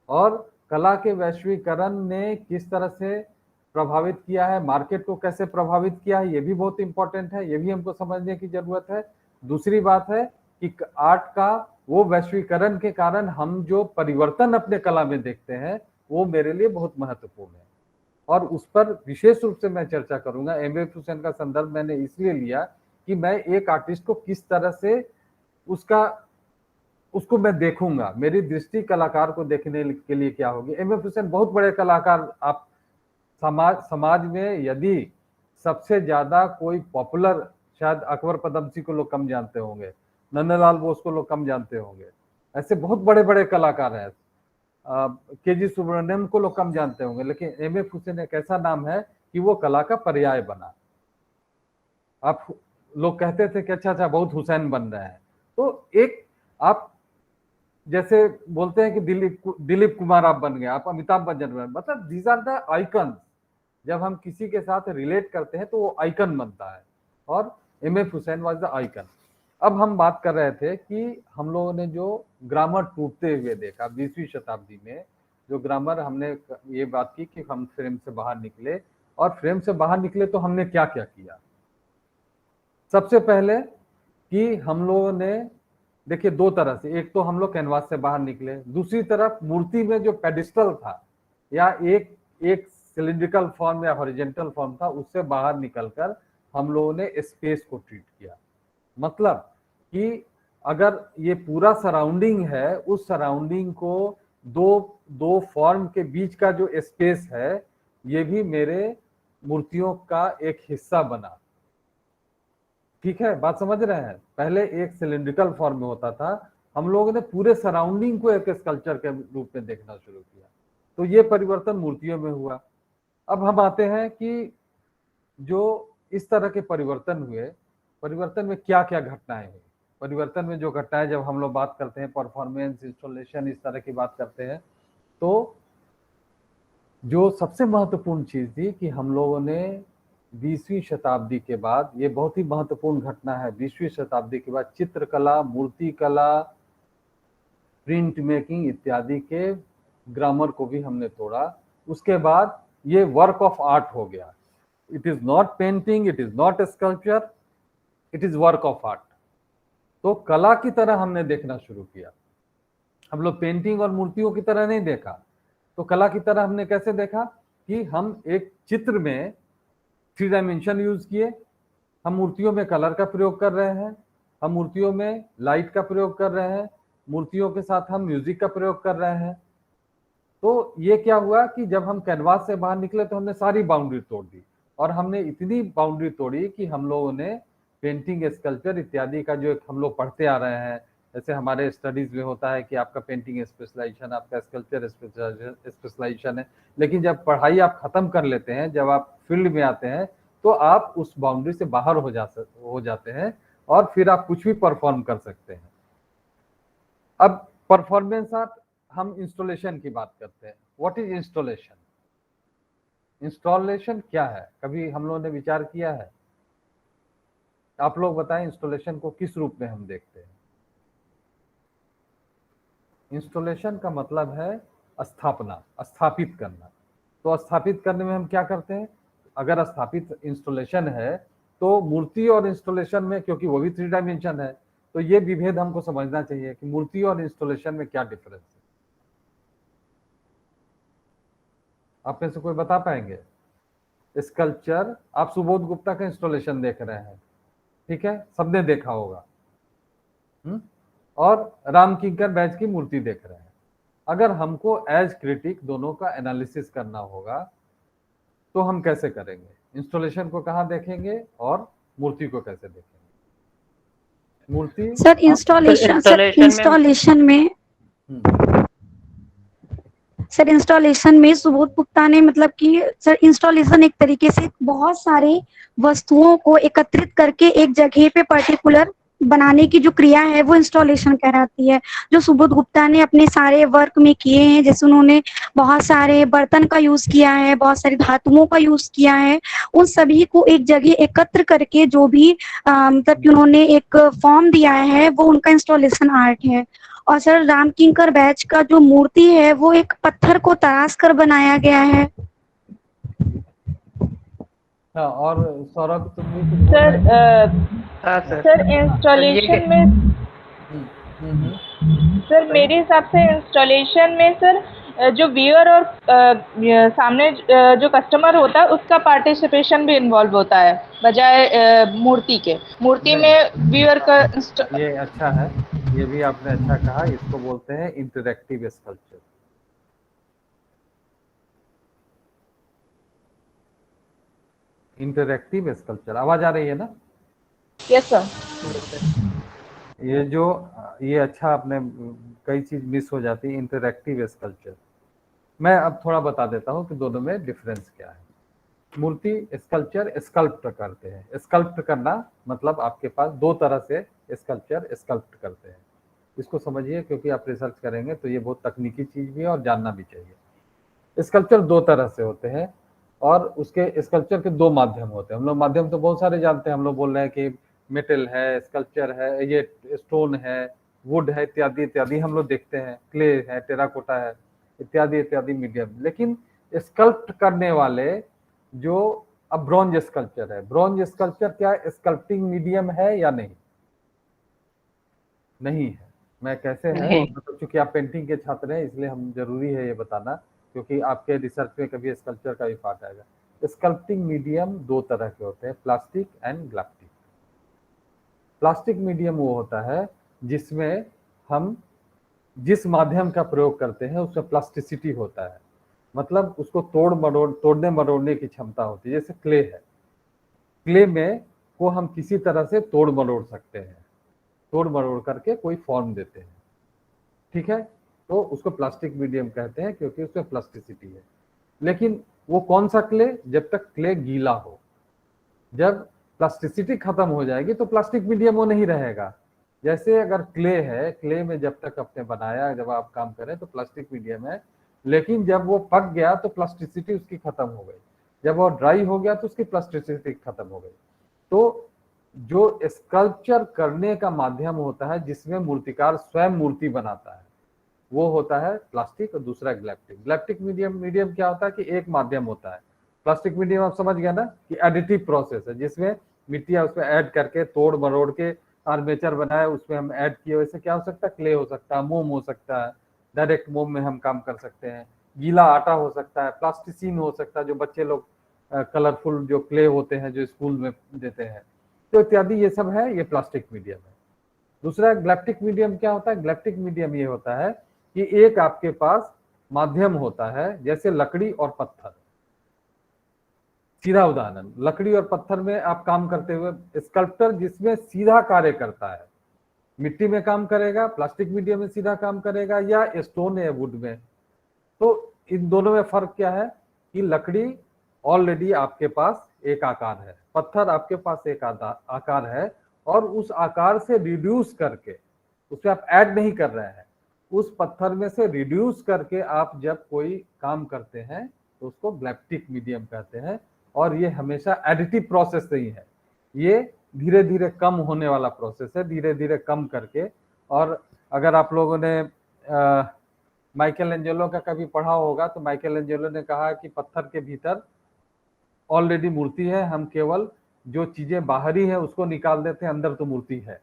और कला के वैश्वीकरण ने किस तरह से प्रभावित किया है, मार्केट को कैसे प्रभावित किया है, ये भी बहुत इंपॉर्टेंट है, ये भी हमको समझने की जरूरत है। दूसरी बात है कि आर्ट का वो वैश्वीकरण के कारण हम जो परिवर्तन अपने कला में देखते हैं वो मेरे लिए बहुत महत्वपूर्ण है, और उस पर विशेष रूप से मैं चर्चा करूंगा। एमएफ हुसैन का संदर्भ मैंने इसलिए लिया कि मैं एक आर्टिस्ट को किस तरह से उसको मैं देखूंगा, मेरी दृष्टि कलाकार को देखने के लिए क्या होगी। एमएफ हुसैन बहुत बड़े कलाकार, आप समाज में यदि सबसे ज्यादा कोई पॉपुलर, शायद अकबर पदमसी को लोग कम जानते होंगे, नन्नालाल बोस को लोग कम जानते होंगे, ऐसे बहुत बड़े बड़े कलाकार हैं, के.जी. सुब्रमण्यम को लोग कम जानते होंगे, लेकिन एमएफ हुसैन एक ऐसा नाम है कि वो कला का पर्याय बना। आप लोग कहते थे कि अच्छा बहुत हुसैन बन रहे हैं, तो एक आप जैसे बोलते हैं कि दिलीप कुमार आप बन गए, आप अमिताभ बच्चन बन, मतलब दीज आर द आइकन। जब हम किसी के साथ रिलेट करते हैं तो वो आइकन बनता है, और MF Hussain was the icon. अब हम बात कर रहे थे कि हम लोगों ने जो ग्रामर टूटते हुए देखा 20वीं शताब्दी में, जो ग्रामर, हमने ये बात की कि हम फ्रेम से बाहर निकले, और फ्रेम से बाहर निकले तो हमने क्या क्या किया। सबसे पहले कि हम लोगों ने, देखिए दो तरह से, एक तो हम लोग कैनवास से बाहर निकले, दूसरी तरफ मूर्ति में जो पेडिस्टल था या एक सिलिंड्रिकल फॉर्म या हॉरिजेंटल फॉर्म था, उससे बाहर निकलकर हम लोगों ने स्पेस को ट्रीट किया। मतलब कि अगर ये पूरा सराउंडिंग है, उस सराउंडिंग को दो फॉर्म के बीच का जो स्पेस है, ये भी मेरे मूर्तियों का एक हिस्सा बना। ठीक है, बात समझ रहे हैं। पहले एक सिलिंड्रिकल फॉर्म में होता था, हम लोगों ने पूरे सराउंडिंग को एक स्कल्पचर के रूप में देखना शुरू किया, तो ये परिवर्तन मूर्तियों में हुआ। अब हम आते हैं कि जो इस तरह के परिवर्तन हुए, परिवर्तन में क्या क्या घटनाएं हुई। परिवर्तन में जो घटनाएं, जब हम लोग बात करते हैं परफॉर्मेंस, इंस्टॉलेशन, इस तरह की बात करते हैं, तो जो सबसे महत्वपूर्ण चीज थी कि हम लोगों ने 20वीं शताब्दी के बाद, ये बहुत ही महत्वपूर्ण घटना है, 20वीं शताब्दी के बाद चित्रकला, मूर्ति कला, प्रिंट मेकिंग इत्यादि के ग्रामर को भी हमने तोड़ा। उसके बाद ये वर्क ऑफ आर्ट हो गया। It is not painting, it is not sculpture, it is work of art. तो कला की तरह हमने देखना शुरू किया। हम लोग पेंटिंग और मूर्तियों की तरह नहीं देखा, तो कला की तरह हमने कैसे देखा कि हम एक चित्र में 3 डायमेंशन यूज किए, हम मूर्तियों में कलर का प्रयोग कर रहे हैं, हम मूर्तियों में लाइट का प्रयोग कर रहे हैं, मूर्तियों के साथ हम म्यूजिक का प्रयोग कर रहे हैं। तो ये क्या हुआ कि जब हम कैनवास से बाहर निकले तो हमने सारी बाउंड्री तोड़ दी, और हमने इतनी बाउंड्री तोड़ी कि हम लोगों ने पेंटिंग, स्कल्पचर इत्यादि का जो हम लोग पढ़ते आ रहे हैं, जैसे हमारे स्टडीज में होता है कि आपका पेंटिंग स्पेशलाइजेशन, आपका स्कल्पचर स्पेशलाइजेशन है, लेकिन जब पढ़ाई आप खत्म कर लेते हैं, जब आप फील्ड में आते हैं, तो आप उस बाउंड्री से बाहर हो जाते हैं, और फिर आप कुछ भी परफॉर्म कर सकते हैं। अब परफॉर्मेंस आर्ट, हम इंस्टॉलेशन की बात करते हैं। What is installation? इंस्टॉलेशन क्या है, कभी हम लोगों ने विचार किया है? आप लोग बताएं, इंस्टॉलेशन को किस रूप में हम देखते हैं? इंस्टॉलेशन का मतलब है स्थापना, स्थापित करना। तो स्थापित करने में हम क्या करते हैं? अगर स्थापित इंस्टॉलेशन है तो मूर्ति और इंस्टॉलेशन में, क्योंकि वो भी 3 डायमेंशन है, तो ये विभेद हमको समझना चाहिए कि मूर्ति और इंस्टॉलेशन में क्या डिफरेंस है। आप में से कोई बता पाएंगे? स्कल्पचर, आप सुबोध गुप्ता का इंस्टॉलेशन देख रहे हैं, ठीक है, सबने देखा होगा, और राम किंकर बैच की मूर्ति देख रहे हैं। अगर हमको एज क्रिटिक दोनों का एनालिसिस करना होगा तो हम कैसे करेंगे? इंस्टॉलेशन को कहाँ देखेंगे और मूर्ति को कैसे देखेंगे? मूर्ति
सर इंस्टॉलेशन में सुबोध गुप्ता ने, मतलब कि सर इंस्टॉलेशन एक तरीके से बहुत सारे वस्तुओं को एकत्रित करके एक जगह पे पर्टिकुलर बनाने की जो क्रिया है वो इंस्टॉलेशन कहलाती है, जो सुबोध गुप्ता ने अपने सारे वर्क में किए हैं। जैसे उन्होंने बहुत सारे बर्तन का यूज किया है, बहुत सारी धातुओं का यूज किया है, उन सभी को एक जगह एकत्र करके जो भी मतलब कि उन्होंने एक फॉर्म दिया है वो उनका इंस्टॉलेशन आर्ट है। और सर राम किंकर बैच का जो मूर्ति है वो एक पत्थर को तराश कर बनाया गया है।
हाँ, और सौरभ तुम भी कुछ बोल
सर
रहे थे?
हाँ सर।
सर
ये
इंस्टॉलेशन में सर
बताइए।
मेरे हिसाब से इंस्टॉलेशन में सर जो व्यूअर और सामने जो कस्टमर होता है उसका पार्टिसिपेशन भी इन्वॉल्व होता है, बजाय मूर्ति के। मूर्ति
नहीं,
में व्यूअर का
ये अच्छा है, ये भी आपने अच्छा कहा। इसको बोलते हैं इंटरैक्टिव स्कल्पचर। इंटरैक्टिव स्कल्पचर, आवाज आ रही है ना?
Yes sir.
ये अच्छा, आपने कई चीज मिस हो जाती है। इंटरैक्टिव स्कल्पचर मैं अब थोड़ा बता देता हूँ कि दोनों में डिफरेंस क्या है। मूर्ति स्कल्पचर स्कल्प्ट करते हैं। स्कल्प्ट करना मतलब आपके पास दो तरह से स्कल्पचर स्कल्प्ट करते हैं। इसको समझिए, क्योंकि आप रिसर्च करेंगे तो ये बहुत तकनीकी चीज भी है और जानना भी चाहिए। स्कल्पचर दो तरह से होते हैं और उसके स्कल्पचर के दो माध्यम होते हैं। हम लोग माध्यम तो बहुत सारे जानते हैं। हम लोग बोल रहे हैं कि मेटल है, स्कल्पचर है, ये स्टोन है, वुड है, इत्यादि इत्यादि हम लोग देखते हैं, क्ले है, टेराकोटा है, इत्यादि इत्यादि मीडियम। लेकिन स्कल्प्ट करने वाले जो, अब ब्रॉन्ज स्कल्पचर है, ब्रॉन्ज स्कल्पचर क्या स्कल्प्टिंग मीडियम है या नहीं? नहीं है। मैं कैसे है,
नहीं।
मतलब चूंकि आप पेंटिंग के छात्र हैं इसलिए हम जरूरी है ये बताना, क्योंकि आपके रिसर्च में कभी स्कल्पचर का भी पार्ट आएगा। स्कल्प्टिंग मीडियम दो तरह के होते हैं, प्लास्टिक एंड ग्लाफ्टिक। प्लास्टिक मीडियम वो होता है जिसमें हम जिस माध्यम का प्रयोग करते हैं उसमें प्लास्टिसिटी होता है, मतलब उसको तोड़ने मरोड़ने की क्षमता होती है। जैसे क्ले है, क्ले में को हम किसी तरह से तोड़ मरोड़ सकते हैं, तोड़ मरोड़ करके कोई फॉर्म देते हैं, ठीक है, तो उसको प्लास्टिक मीडियम कहते हैं क्योंकि उसमें प्लास्टिसिटी है। लेकिन वो कौन सा क्ले? जब तक क्ले गीला हो। जब प्लास्टिसिटी खत्म हो जाएगी तो प्लास्टिक मीडियम वो नहीं रहेगा। जैसे अगर क्ले है, क्ले में जब तक आपने बनाया, जब आप काम करें तो प्लास्टिक मीडियम है, लेकिन जब वो पक गया तो प्लास्टिसिटी उसकी खत्म हो गई। जब वो ड्राई हो गया तो उसकी प्लास्टिसिटी खत्म हो गई। तो जो स्कल्पचर करने का माध्यम होता है जिसमें मूर्तिकार स्वयं मूर्ति बनाता है, वो होता है प्लास्टिक, और दूसरा ग्लैप्टिक। ग्लैप्टिक मीडियम क्या होता है कि एक माध्यम होता है। प्लास्टिक मीडियम आप समझ गया ना कि एडिटिव प्रोसेस है, जिसमें मिट्टी उसमें ऐड करके तोड़ मरोड़ के आर्मेचर बनाया, उसमें हम ऐड किए। वैसे क्या हो सकता है? क्ले हो सकता है, मोम हो सकता है, डायरेक्ट मोम में हम काम कर सकते हैं, गीला आटा हो सकता है, प्लास्टिसिन हो सकता है, जो बच्चे लोग कलरफुल जो क्ले होते हैं जो स्कूल में देते हैं, तो इत्यादि ये सब है, ये प्लास्टिक मीडियम है। दूसरा ग्लैप्टिक मीडियम क्या होता है? ग्लैप्टिक मीडियम ये होता है कि एक आपके पास माध्यम होता है, जैसे लकड़ी और पत्थर। सीधा उदाहरण, लकड़ी और पत्थर में आप काम करते हुए स्कल्प्टर जिसमें सीधा कार्य करता है, मिट्टी में काम करेगा, प्लास्टिक मीडियम में सीधा काम करेगा, या स्टोन या वुड में। तो इन दोनों में फर्क क्या है कि लकड़ी ऑलरेडी आपके पास एक आकार है, पत्थर आपके पास एक आकार है, और उस आकार से रिड्यूस करके, उसमें आप ऐड नहीं कर रहे हैं, उस पत्थर में से रिड्यूस करके आप जब कोई काम करते हैं तो उसको ग्लैप्टिक मीडियम कहते हैं। और ये हमेशा एडिटिव प्रोसेस नहीं है, ये धीरे धीरे कम होने वाला प्रोसेस है, धीरे धीरे कम करके। और अगर आप लोगों ने माइकल एंजेलो का कभी पढ़ा होगा तो माइकल एंजेलो ने कहा कि पत्थर के भीतर ऑलरेडी मूर्ति है, हम केवल जो चीजें बाहरी है उसको निकाल देते हैं, अंदर तो मूर्ति है।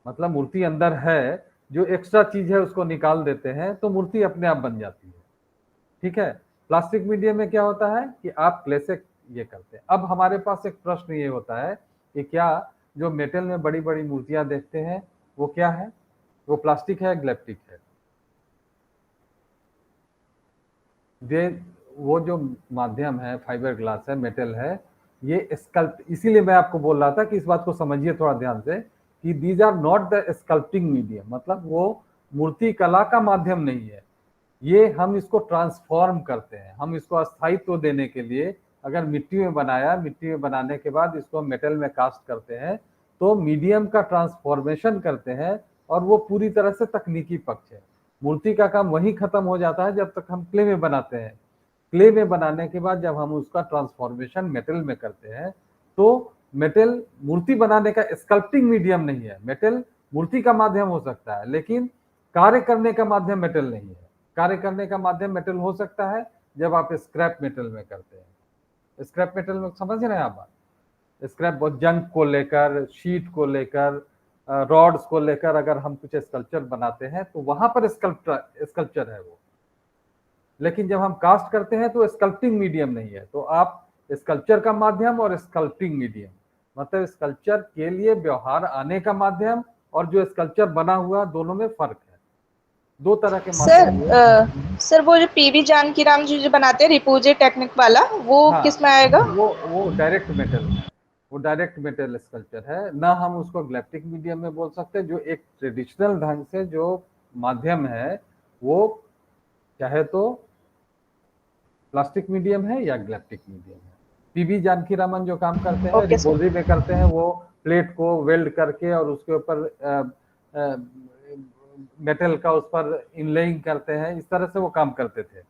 मतलब मूर्ति अंदर है, जो एक्स्ट्रा चीज है उसको निकाल देते हैं तो मूर्ति अपने आप बन जाती है, ठीक है। प्लास्टिक मीडियम में क्या होता है कि आप क्ले से ये करते हैं। अब हमारे पास एक प्रश्न ये होता है कि क्या जो मेटल में बड़ी बड़ी मूर्तियां देखते हैं वो क्या है? वो प्लास्टिक है, ग्लैप्टिक है? वो जो माध्यम है, फाइबर ग्लास है, मेटल है, ये स्कल्प, इसीलिए मैं आपको बोल रहा था कि इस बात को समझिए थोड़ा ध्यान से कि these are not the sculpting medium, मतलब वो मूर्ति कला का माध्यम नहीं है। ये हम इसको ट्रांसफॉर्म करते हैं, हम इसको अस्थायित्व देने के लिए, अगर मिट्टी में बनाया, मिट्टी में बनाने के बाद इसको मेटल में कास्ट करते हैं तो मीडियम का ट्रांसफॉर्मेशन करते हैं और वो पूरी तरह से तकनीकी पक्ष है। मूर्ति का काम वहीं खत्म हो जाता है जब तक हम क्ले में बनाते हैं। क्ले में बनाने के बाद जब हम उसका ट्रांसफॉर्मेशन मेटल में करते हैं तो मेटल मूर्ति बनाने का स्कल्पटिंग मीडियम नहीं है। मेटल मूर्ति का माध्यम हो सकता है लेकिन कार्य करने का माध्यम मेटल नहीं है। कार्य करने का माध्यम मेटल हो सकता है जब आप स्क्रैप मेटल में करते हैं। स्क्रैप मेटल में समझ रहे हैं आप बात? स्क्रैप जंग को लेकर, शीट को लेकर, रॉड्स को लेकर अगर हम कुछ स्कल्पचर बनाते हैं तो वहां पर स्कल्पचर है वो। लेकिन जब हम कास्ट करते हैं तो स्कल्पटिंग मीडियम नहीं है। तो आप स्कल्पचर का माध्यम और स्कल्पटिंग मीडियम, मतलब स्कल्पचर के लिए व्यवहार आने का माध्यम और जो स्कल्पचर बना हुआ, दोनों में फर्क है। दो तरह के माध्यम।
सर वो जो पीवी जानकीराम जी जो बनाते हैं रिपूजे टेक्निक वाला, वो
हाँ,
किस में आएगा?
वो डायरेक्ट मेटल है, वो डायरेक्ट मेटल स्कल्पचर है ना। हम उसको ग्लैप्टिक मीडियम में बोल सकते हैं। जो एक ट्रेडिशनल ढंग से जो माध्यम है वो चाहे तो प्लास्टिक मीडियम है या ग्लैप्टिक मीडियम है। पीवी जानकीरामन जो काम करते हैं रिपोजी में करते हैं, वो प्लेट को वेल्ड करके और उसके ऊपर मेटल का उस पर इनलेइंग करते हैं। इस तरह से वो काम करते थे।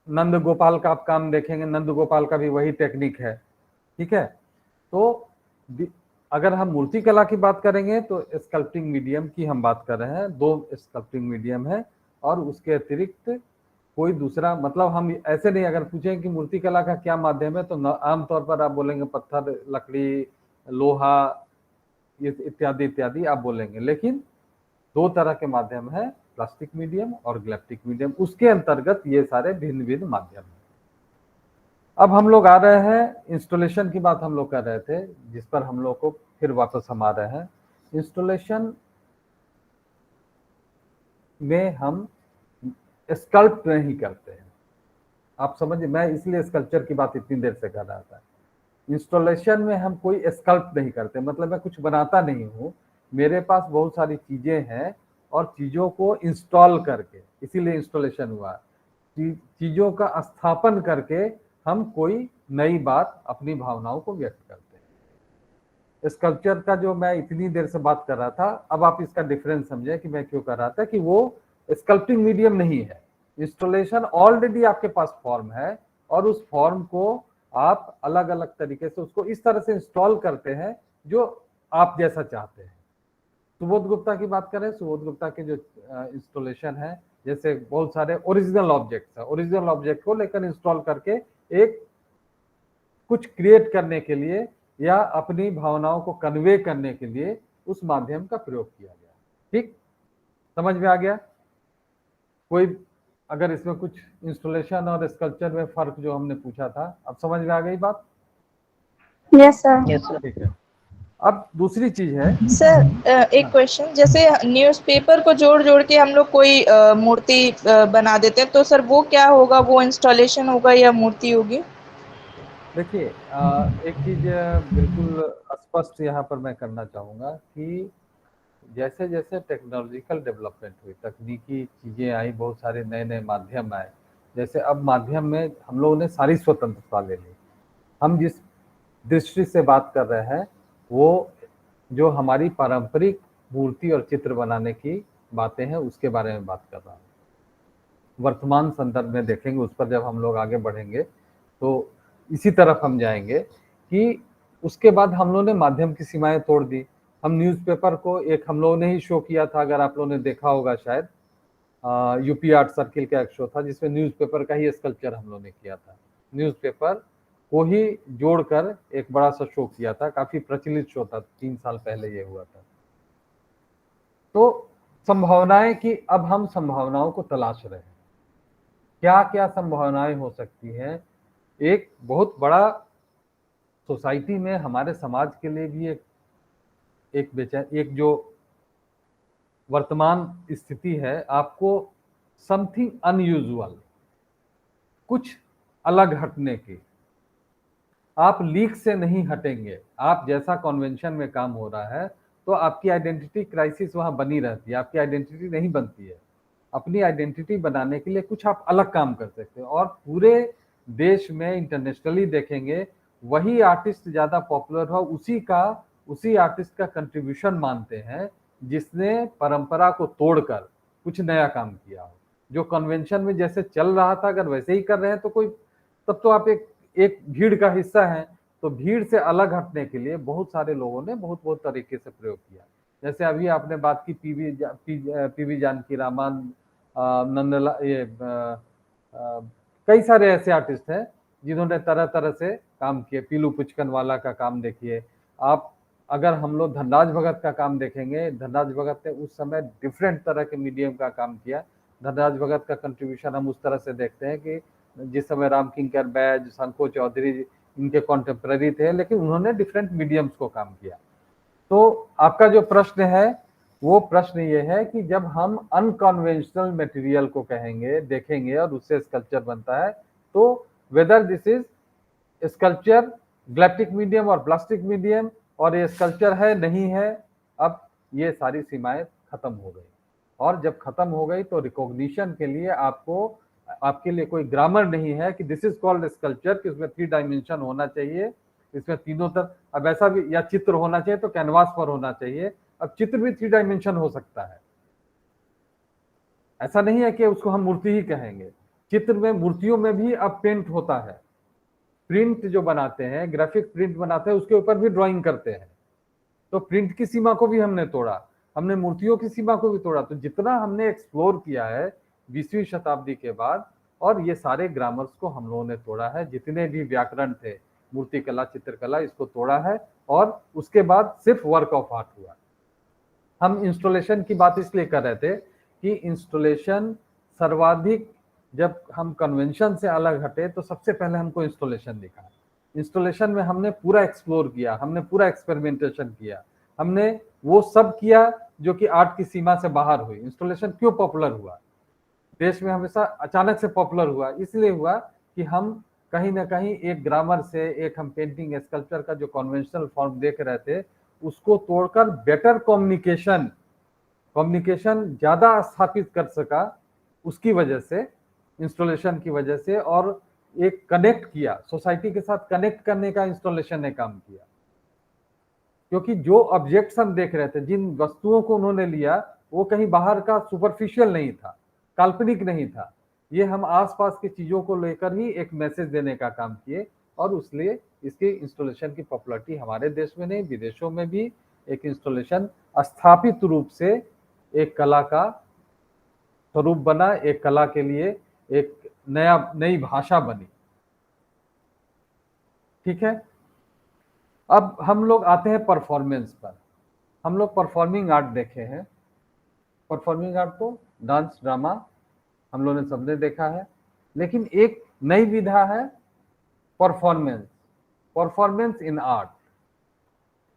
नंद गोपाल का आप काम देखेंगे, नंद गोपाल का भी वही टेक्निक है। ठीक है, तो अगर हम मूर्ति कला की बात करेंगे तो स्कल्पटिंग मीडियम की हम बात कर रहे हैं। 2 स्कल्पटिंग मीडियम है और उसके अतिरिक्त कोई दूसरा, मतलब हम ऐसे नहीं, अगर पूछें कि मूर्ति कला का क्या माध्यम है तो आमतौर पर आप बोलेंगे पत्थर, लकड़ी, लोहा इत्यादि इत्यादि आप बोलेंगे। लेकिन 2 तरह के माध्यम है, प्लास्टिक मीडियम और ग्लैप्टिक मीडियम। उसके अंतर्गत ये सारे भिन्न भिन्न माध्यम है। अब हम लोग आ रहे हैं इंस्टॉलेशन की बात हम लोग कर रहे थे, जिस पर हम लोग को फिर वापस हम आ रहे हैं। इंस्टॉलेशन में हम स्कल्प नहीं करते हैं। आप समझिए, मैं इसलिए स्कल्पचर की बात इतनी देर से कर रहा था। इंस्टॉलेशन में हम कोई स्कल्प नहीं करते, मतलब मैं कुछ बनाता नहीं हूँ। मेरे पास बहुत सारी चीजें हैं और चीजों को इंस्टॉल करके, इसीलिए इंस्टॉलेशन हुआ, चीजों का स्थापन करके हम कोई नई बात, अपनी भावनाओं को व्यक्त करते हैं। स्कल्पचर का जो मैं इतनी देर से बात कर रहा था, अब आप इसका डिफरेंस समझे कि मैं क्यों कर रहा था, कि वो स्कल्पटिंग मीडियम नहीं है। इंस्टॉलेशन ऑलरेडी आपके पास फॉर्म है और उस फॉर्म को आप अलग अलग तरीके से उसको इस तरह से इंस्टॉल करते हैं जो आप जैसा चाहते हैं। सुबोध गुप्ता की बात करें, सुबोध गुप्ता के जो इंस्टॉलेशन है, जैसे बहुत सारे ओरिजिनल ऑब्जेक्ट्स है, ओरिजिनल ऑब्जेक्ट को लेकर इंस्टॉल करके एक कुछ क्रिएट करने के लिए या अपनी भावनाओं को कन्वे करने के लिए उस माध्यम का प्रयोग किया गया। ठीक, समझ में आ गया? कोई अगर इसमें कुछ इंस्टॉलेशन और स्कल्पचर में फर्क जो हमने पूछा था, अब समझ में आ गई बात?
Yes sir.
ठीक है। अब दूसरी चीज है
सर, एक क्वेश्चन, जैसे न्यूज़पेपर को जोड़ जोड़ के हम लोग कोई मूर्ति बना देते हैं, तो सर वो क्या होगा? वो इंस्टॉलेशन होगा या मूर्ति होगी?
देखिए, एक चीज बिल्कुल स्पष्ट यहाँ पर मैं करना चाहूँगा कि जैसे जैसे टेक्नोलॉजिकल डेवलपमेंट हुई, तकनीकी चीज़ें आई, बहुत सारे नए नए माध्यम आए। जैसे अब माध्यम में हम लोगों ने सारी स्वतंत्रता ले ली। हम जिस दृष्टि से बात कर रहे हैं वो जो हमारी पारंपरिक मूर्ति और चित्र बनाने की बातें हैं उसके बारे में बात कर रहा हूँ। वर्तमान संदर्भ में देखेंगे, उस पर जब हम लोग आगे बढ़ेंगे तो इसी तरफ हम जाएंगे कि उसके बाद हम लोगों ने माध्यम की सीमाएं तोड़ दी। हम न्यूज़पेपर को एक हम लोगों ने ही शो किया था, अगर आप लोगों ने देखा होगा शायद, यूपी आर्ट सर्किल का एक शो था जिसमें न्यूज़पेपर का ही स्कल्पचर हम लोगों ने किया था। न्यूज़पेपर को ही जोड़कर एक बड़ा सा शो किया था, काफी प्रचलित शो था, 3 साल पहले ये हुआ था। तो संभावनाएं कि अब हम संभावनाओं को तलाश रहे हैं, क्या क्या संभावनाएं हो सकती हैं। एक बहुत बड़ा सोसाइटी में, हमारे समाज के लिए भी एक जो वर्तमान स्थिति है, आपको समथिंग अनयूजुअल, कुछ अलग हटने की, आप लीक से नहीं हटेंगे। आप जैसा कन्वेंशन में काम हो रहा है तो आपकी आइडेंटिटी क्राइसिस वहां बनी रहती है, आपकी आइडेंटिटी नहीं बनती है। अपनी आइडेंटिटी बनाने के लिए कुछ आप अलग काम कर सकते हो। और पूरे देश में इंटरनेशनली देखेंगे वही आर्टिस्ट ज्यादा पॉपुलर हुआ, उसी आर्टिस्ट का कंट्रीब्यूशन मानते हैं जिसने परंपरा को तोड़कर कुछ नया काम किया हो। जो कन्वेंशन में जैसे चल रहा था अगर वैसे ही कर रहे हैं तो कोई, तब तो आप एक भीड़ का हिस्सा हैं। तो भीड़ से अलग हटने के लिए बहुत सारे लोगों ने बहुत तरीके से प्रयोग किया। जैसे अभी आपने बात की पीवी जानकी रामन, नंदला, ये कई सारे ऐसे आर्टिस्ट हैं जिन्होंने तरह तरह से काम किए। पीलू पुचकनवाला का काम देखिए आप, अगर हम लोग धनराज भगत का काम देखेंगे, धनराज भगत ने उस समय डिफरेंट तरह के मीडियम का काम किया। धनराज भगत का कंट्रीब्यूशन हम उस तरह से देखते हैं कि जिस समय राम किंकर बैज, शंको चौधरी इनके कॉन्टेम्पररी थे, लेकिन उन्होंने डिफरेंट मीडियम्स को काम किया। तो आपका जो प्रश्न है वो प्रश्न ये है कि जब हम अनकन्वेंशनल मटेरियल को कहेंगे, देखेंगे और उससे स्कल्पचर बनता है, तो whether this is sculpture glyptic medium और प्लास्टिक मीडियम, और ये स्कल्पचर है नहीं है, अब ये सारी सीमाएं खत्म हो गई। और जब खत्म हो गई तो रिकॉग्निशन के लिए आपके लिए कोई ग्रामर नहीं है कि दिस इज कॉल्ड स्कल्पचर, कि उसमें 3 डायमेंशन होना चाहिए, इसमें तीनों तरफ, अब ऐसा भी, या चित्र होना चाहिए तो कैनवास पर होना चाहिए। अब चित्र भी 3 डायमेंशन हो सकता है, ऐसा नहीं है कि उसको हम मूर्ति ही कहेंगे। चित्र में, मूर्तियों में भी अब पेंट होता है, प्रिंट जो बनाते हैं, ग्राफिक प्रिंट बनाते हैं, उसके ऊपर भी ड्राइंग करते हैं। तो प्रिंट की सीमा को भी हमने तोड़ा, हमने मूर्तियों की सीमा को भी तोड़ा। तो जितना हमने एक्सप्लोर किया है 20वीं शताब्दी के बाद, और ये सारे ग्रामर्स को हम लोगों ने तोड़ा है, जितने भी व्याकरण थे, मूर्तिकला, चित्रकला, इसको तोड़ा है, और उसके बाद सिर्फ वर्क ऑफ आर्ट हुआ। हम इंस्टॉलेशन की बात इसलिए कर रहे थे कि इंस्टॉलेशन सर्वाधिक, जब हम कन्वेंशन से अलग हटे तो सबसे पहले हमको इंस्टॉलेशन दिखा। इंस्टॉलेशन में हमने पूरा एक्सप्लोर किया, हमने पूरा एक्सपेरिमेंटेशन किया, हमने वो सब किया जो कि आर्ट की सीमा से बाहर हुई। इंस्टॉलेशन क्यों पॉपुलर हुआ देश में, हमेशा अचानक से पॉपुलर हुआ, इसलिए हुआ कि हम कहीं ना कहीं एक ग्रामर से, एक हम पेंटिंग स्कल्पचर का जो कन्वेंशनल फॉर्म देख रहे थे, उसको तोड़कर बेटर कम्युनिकेशन ज्यादा स्थापित कर सका, उसकी वजह से, इंस्टॉलेशन की वजह से, और एक कनेक्ट किया, सोसाइटी के साथ कनेक्ट करने का इंस्टॉलेशन ने काम किया। क्योंकि जो ऑब्जेक्ट्स हम देख रहे थे, जिन वस्तुओं को उन्होंने लिया, वो कहीं बाहर का सुपरफिशियल नहीं था, काल्पनिक नहीं था, ये हम आसपास की चीजों को लेकर ही एक मैसेज देने का काम किए। और इसलिए इसकी इंस्टॉलेशन की पॉपुलैरिटी हमारे देश में नहीं, विदेशों में भी एक इंस्टॉलेशन स्थापित रूप से एक कला का स्वरूप बना, एक कला के लिए एक नई भाषा बनी। ठीक है, अब हम लोग आते हैं परफॉर्मेंस पर। हम लोग परफॉर्मिंग आर्ट देखे हैं, परफॉर्मिंग आर्ट तो डांस, ड्रामा हम लोगों ने सबने देखा है, लेकिन एक नई विधा है परफॉर्मेंस इन आर्ट।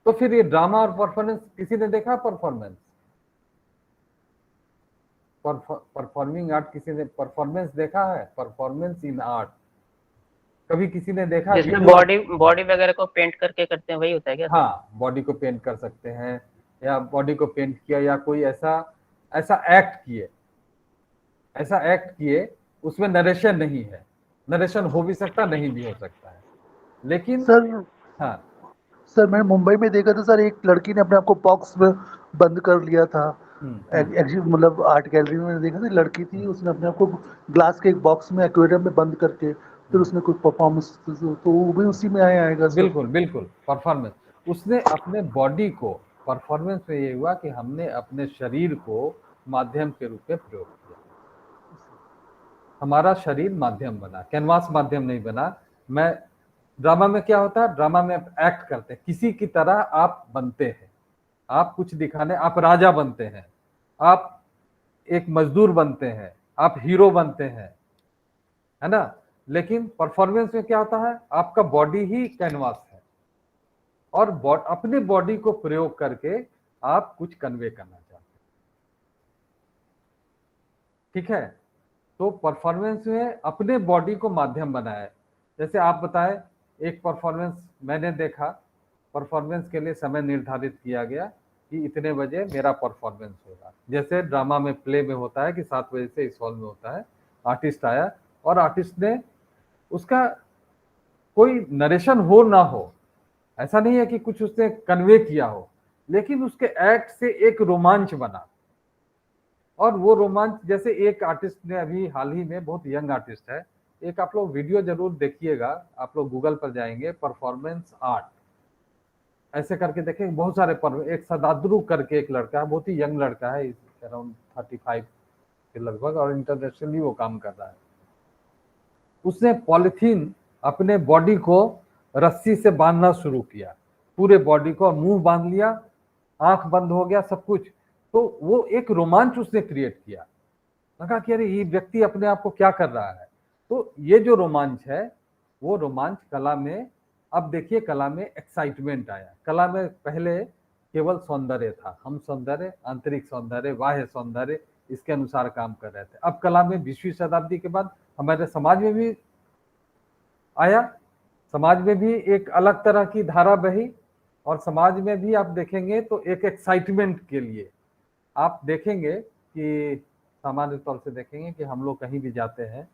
तो फिर ये ड्रामा और परफॉर्मेंस, किसी ने देखा परफॉर्मेंस, परफॉर्मिंग आर्ट किसी ने परफॉर्मेंस देखा है? परफॉर्मेंस इन आर्ट कभी किसी ने देखा?
जिसमें बॉडी वगैरह को पेंट करके करते हैं, वही होता है क्या?
हाँ, बॉडी को पेंट कर सकते हैं, या बॉडी को पेंट किया, या कोई ऐसा एक्ट किए, उसमें नरेशन नहीं है, नरेशन हो भी सकता, नहीं भी हो सकता है, लेकिन
सर,
हाँ
सर मैंने मुंबई में देखा था सर, एक लड़की ने अपने आप को बॉक्स में बंद कर लिया था। मतलब आर्ट गैलरी में देखा था, लड़की थी, उसने अपने आप को ग्लास के एक बॉक्स में, एक्वेरियम में बंद करके फिर उसने कुछ परफॉर्मेंस, तो वो भी उसी में आएगा सर?
बिल्कुल परफॉर्मेंस। उसने अपने बॉडी को, परफॉर्मेंस में ये हुआ कि हमने अपने शरीर को माध्यम के रूप में प्रयोग किया, हमारा शरीर माध्यम बना, कैनवास माध्यम नहीं बना। मैं ड्रामा में क्या होता है, ड्रामा में एक्ट करते हैं, किसी की तरह आप बनते हैं, आप कुछ दिखाने, आप राजा बनते हैं, आप एक मजदूर बनते हैं, आप हीरो बनते हैं, है ना। लेकिन परफॉर्मेंस में क्या होता है, आपका बॉडी ही कैनवास है, और अपने बॉडी को प्रयोग करके आप कुछ कन्वे करना चाहते हैं। ठीक है, तो परफॉर्मेंस में अपने बॉडी को माध्यम बनाया। जैसे आप बताएं, एक परफॉर्मेंस मैंने देखा, परफॉर्मेंस के लिए समय निर्धारित किया गया कि इतने बजे मेरा परफॉर्मेंस होगा। जैसे ड्रामा में, प्ले में होता है कि 7 बजे से इस हॉल में होता है, आर्टिस्ट आया और आर्टिस्ट ने उसका कोई नरेशन हो ना हो, ऐसा नहीं है कि कुछ उसने कन्वे किया हो, लेकिन उसके एक्ट से एक रोमांच बना। और वो रोमांच, जैसे एक आर्टिस्ट ने अभी हाल ही में, बहुत यंग आर्टिस्ट है, एक आप लोग वीडियो जरूर देखिएगा, आप लोग गूगल पर जाएंगे, परफॉर्मेंस आर्ट ऐसे करके देखेंगे, बहुत सारे एक सदाद्रू करके एक लड़का है, बहुत ही यंग लड़का है, अराउंड 35 के लगभग, और इंटरनेशनली वो काम कर रहा है। उसने पॉलिथीन अपने बॉडी को रस्सी से बांधना शुरू किया, पूरे बॉडी को, मुंह बांध लिया, आंख बंद हो गया, सब कुछ। तो वो एक रोमांच उसने क्रिएट किया, लगा कि अरे ये व्यक्ति अपने आप को क्या कर रहा है। तो ये जो रोमांच है, वो रोमांच कला में, अब देखिए कला में एक्साइटमेंट आया। कला में पहले केवल सौंदर्य था, हम सौंदर्य, आंतरिक सौंदर्य, बाह्य सौंदर्य, इसके अनुसार काम कर रहे थे। अब कला में 20वीं शताब्दी के बाद हमारे समाज में भी आया, समाज में भी एक अलग तरह की धारा बही, और समाज में भी आप देखेंगे तो एक एक्साइटमेंट के लिए आप देखेंगे कि सामान्य तौर से देखेंगे कि हम लोग कहीं भी जाते हैं,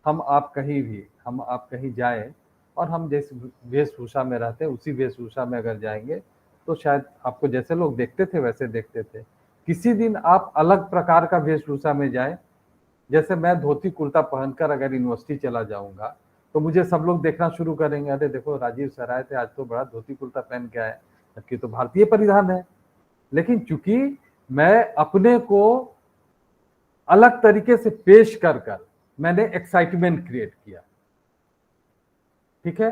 हम आप कहीं जाए, और हम जिस वेशभूषा में रहते हैं उसी वेशभूषा में अगर जाएंगे तो शायद आपको जैसे लोग देखते थे वैसे देखते थे। किसी दिन आप अलग प्रकार का वेशभूषा में जाए, जैसे मैं धोती कुर्ता पहनकर अगर यूनिवर्सिटी चला जाऊंगा तो मुझे सब लोग देखना शुरू करेंगे, अरे देखो राजीव सर आए थे, आज तो बड़ा धोती कुर्ता पहन के आए, जबकि तो भारतीय परिधान है। लेकिन चूंकि मैं अपने को अलग तरीके से पेश कर मैंने एक्साइटमेंट क्रिएट किया, ठीक है।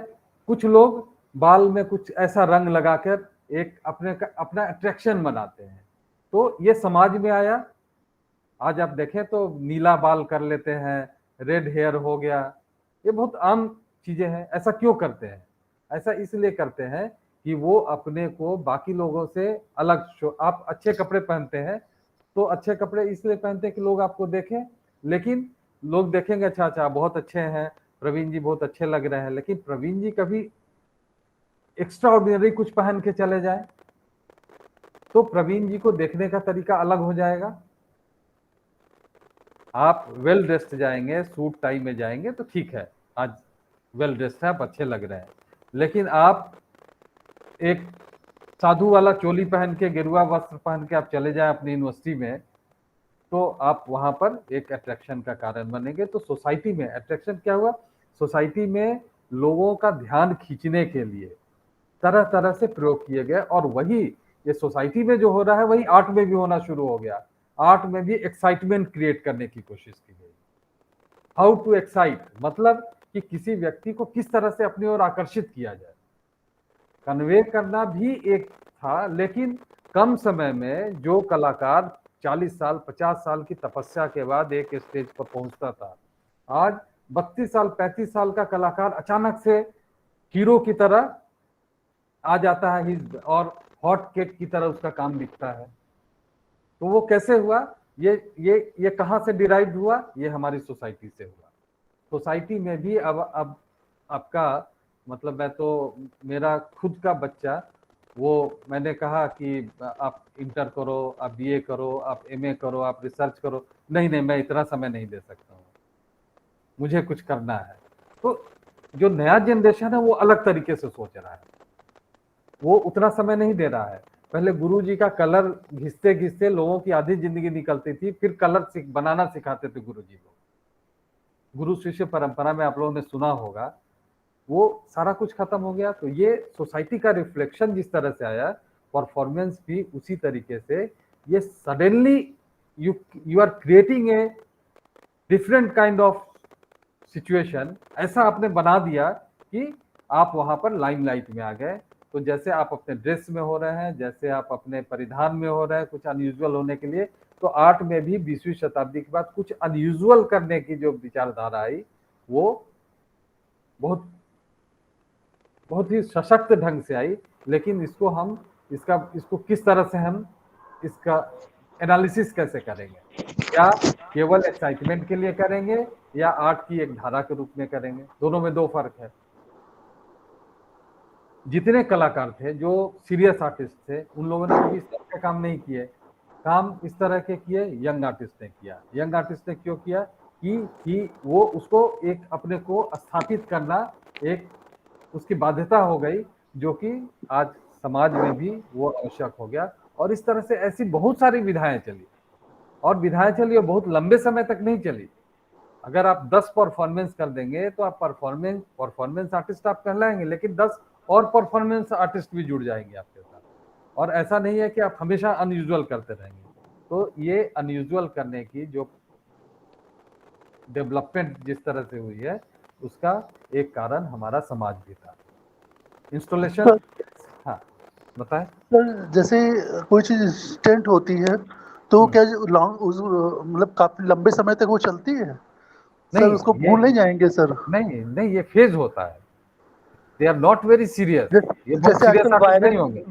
कुछ लोग बाल में कुछ ऐसा रंग लगाकर एक अपना अट्रैक्शन बनाते हैं, तो ये समाज में आया। आज आप देखें तो नीला बाल कर लेते हैं, रेड हेयर हो गया, ये बहुत आम चीजें हैं। ऐसा क्यों करते हैं? ऐसा इसलिए करते हैं कि वो अपने को बाकी लोगों से अलग आप अच्छे कपड़े पहनते हैं तो अच्छे कपड़े इसलिए पहनते हैं कि लोग आपको देखें, लेकिन लोग देखेंगे अच्छा बहुत अच्छे हैं प्रवीण जी, बहुत अच्छे लग रहे हैं, लेकिन प्रवीण जी कभी एक्स्ट्रा ऑर्डिनरी कुछ पहन के चले जाए तो प्रवीण जी को देखने का तरीका अलग हो जाएगा। आप वेल ड्रेस्ड जाएंगे, सूट टाई में जाएंगे तो ठीक है, आज वेल ड्रेस्ड है, आप अच्छे लग रहे हैं, लेकिन आप एक साधु वाला चोली पहन के, गेरुआ वस्त्र पहन के आप चले जाएं अपनी यूनिवर्सिटी में, तो आप वहां पर एक अट्रैक्शन का कारण बनेंगे। तो सोसाइटी में अट्रैक्शन क्या हुआ? सोसाइटी में लोगों का ध्यान खींचने के लिए तरह तरह से प्रयोग किए गए, और वही ये सोसाइटी में जो हो रहा है वही आर्ट में भी होना शुरू हो गया। आर्ट में भी एक्साइटमेंट क्रिएट करने की कोशिश की गई। हाउ टू एक्साइट, मतलब कि किसी व्यक्ति को किस तरह से अपनी ओर आकर्षित किया जाए, कन्वे करना भी एक था। लेकिन कम समय में जो कलाकार 40 साल 50 साल की तपस्या के बाद एक स्टेज पर पहुंचता था, आज 32 साल 35 साल का कलाकार अचानक से हीरो की तरह आ जाता है और हॉट केक की तरह उसका काम दिखता है। तो वो कैसे हुआ? ये कहां से डिराइव हुआ? ये हमारी सोसाइटी से हुआ। सोसाइटी में भी अब आपका मतलब, मैं तो मेरा खुद का बच्चा, वो मैंने कहा कि आप इंटर करो, आप बीए करो, आप एमए करो, आप रिसर्च करो, नहीं मैं इतना समय नहीं दे सकता हूँ, मुझे कुछ करना है। तो जो नया जनरेशन है वो अलग तरीके से सोच रहा है, वो उतना समय नहीं दे रहा है। पहले गुरुजी का कलर घिसते घिसते लोगों की आधी जिंदगी निकलती थी, फिर कलर बनाना सिखाते थे गुरुजी लोग। गुरु शिष्य परंपरा में आप लोगों ने सुना होगा, वो सारा कुछ खत्म हो गया। तो ये सोसाइटी का रिफ्लेक्शन जिस तरह से आया, परफॉर्मेंस भी उसी तरीके से, ये suddenly you are creating a different kind of situation, ऐसा आपने बना दिया कि आप वहां पर लाइमलाइट में आ गए। तो जैसे आप अपने ड्रेस में हो रहे हैं, जैसे आप अपने परिधान में हो रहे हैं कुछ अनयूजुअल होने के लिए, तो आर्ट में भी 20वीं शताब्दी के बाद कुछ अनयूजुअल करने की जो विचारधारा आई, वो बहुत ही सशक्त ढंग से आई। लेकिन इसको किस तरह से हम इसका एनालिसिस कैसे करेंगे? क्या केवल एक्साइटमेंट के लिए करेंगे या आर्ट की एक धारा के रूप में करेंगे? दोनों में दो फर्क है। जितने कलाकार थे जो सीरियस आर्टिस्ट थे, उन लोगों ने कभी इस तरह के काम नहीं किए। काम इस तरह के किए यंग आर्टिस्ट ने किया। यंग आर्टिस्ट ने क्यों किया? कि वो उसको एक अपने को स्थापित करना, एक उसकी बाध्यता हो गई, जो कि आज समाज में भी वो आवश्यक हो गया। और इस तरह से ऐसी बहुत सारी विधाएं चली, और विधाएं चली और बहुत लंबे समय तक नहीं चली। अगर आप 10 परफॉर्मेंस कर देंगे तो आप परफॉर्मेंस आर्टिस्ट आप कहलाएंगे, लेकिन 10 और परफॉर्मेंस आर्टिस्ट भी जुड़ जाएंगे आपके साथ। और ऐसा नहीं है कि आप हमेशा अनयूजुअल करते रहेंगे। तो ये अनयूजुअल करने की जो डेवलपमेंट जिस तरह से हुई है, उसका एक कारण हमारा समाज भी था। इंस्टॉलेशन, हाँ बताएं।
सर जैसे कोई चीज इंस्टेंट होती है तो क्या लॉन्ग मतलब काफी लंबे समय तक वो चलती है सर?
नहीं,
उसको
ये
भूल नहीं जाएंगे सर?
नहीं, ये फेज होता है। They are not very serious. ये बहुत
जैसे
सीरियस
आजकल
आर्टिस्ट नहीं होंगे।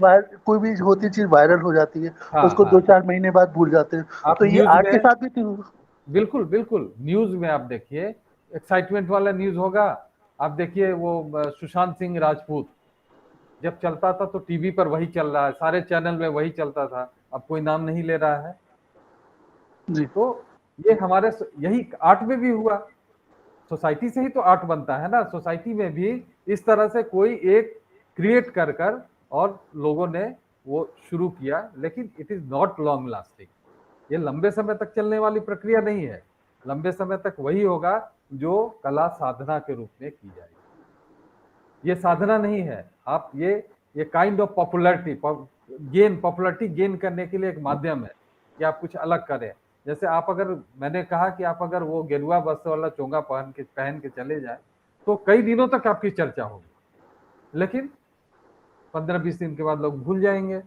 कोई भी होती चीज वायरल हो जाती है,
हाँ
उसको
हाँ,
2-4 महीने बाद भूल जाते हैं,
आप
तो ये
न्यूज
आर्ट के
में,
साथ भी तो
बिल्कुल बिल्कुल, न्यूज में आप देखिए एक्साइटमेंट वाला न्यूज होगा। आप देखिए वो सुशांत सिंह राजपूत जब चलता था तो टीवी पर वही चल रहा है, सारे चैनल में वही चलता था, अब कोई नाम नहीं ले रहा है।
जी
तो ये हमारे यही आर्ट में भी हुआ। सोसाइटी से ही तो आर्ट बनता है ना। सोसाइटी में भी इस तरह से कोई एक क्रिएट कर कर और लोगों ने वो शुरू किया, लेकिन it is not long lasting. ये लंबे समय तक चलने वाली प्रक्रिया नहीं है। लंबे समय तक वही होगा जो कला साधना के रूप में की जाएगी। ये साधना नहीं है। आप ये काइंड ऑफ पॉपुलैरिटी गेन करने के लिए एक माध्यम है कि आप कुछ अलग करें। जैसे आप अगर, मैंने कहा कि आप अगर वो गेरुआ वस्त्र वाला चोंगा पहन के चले जाए तो कई दिनों तक आपकी चर्चा होगी, लेकिन 15-20 दिन के बाद लोग भूल जाएंगे।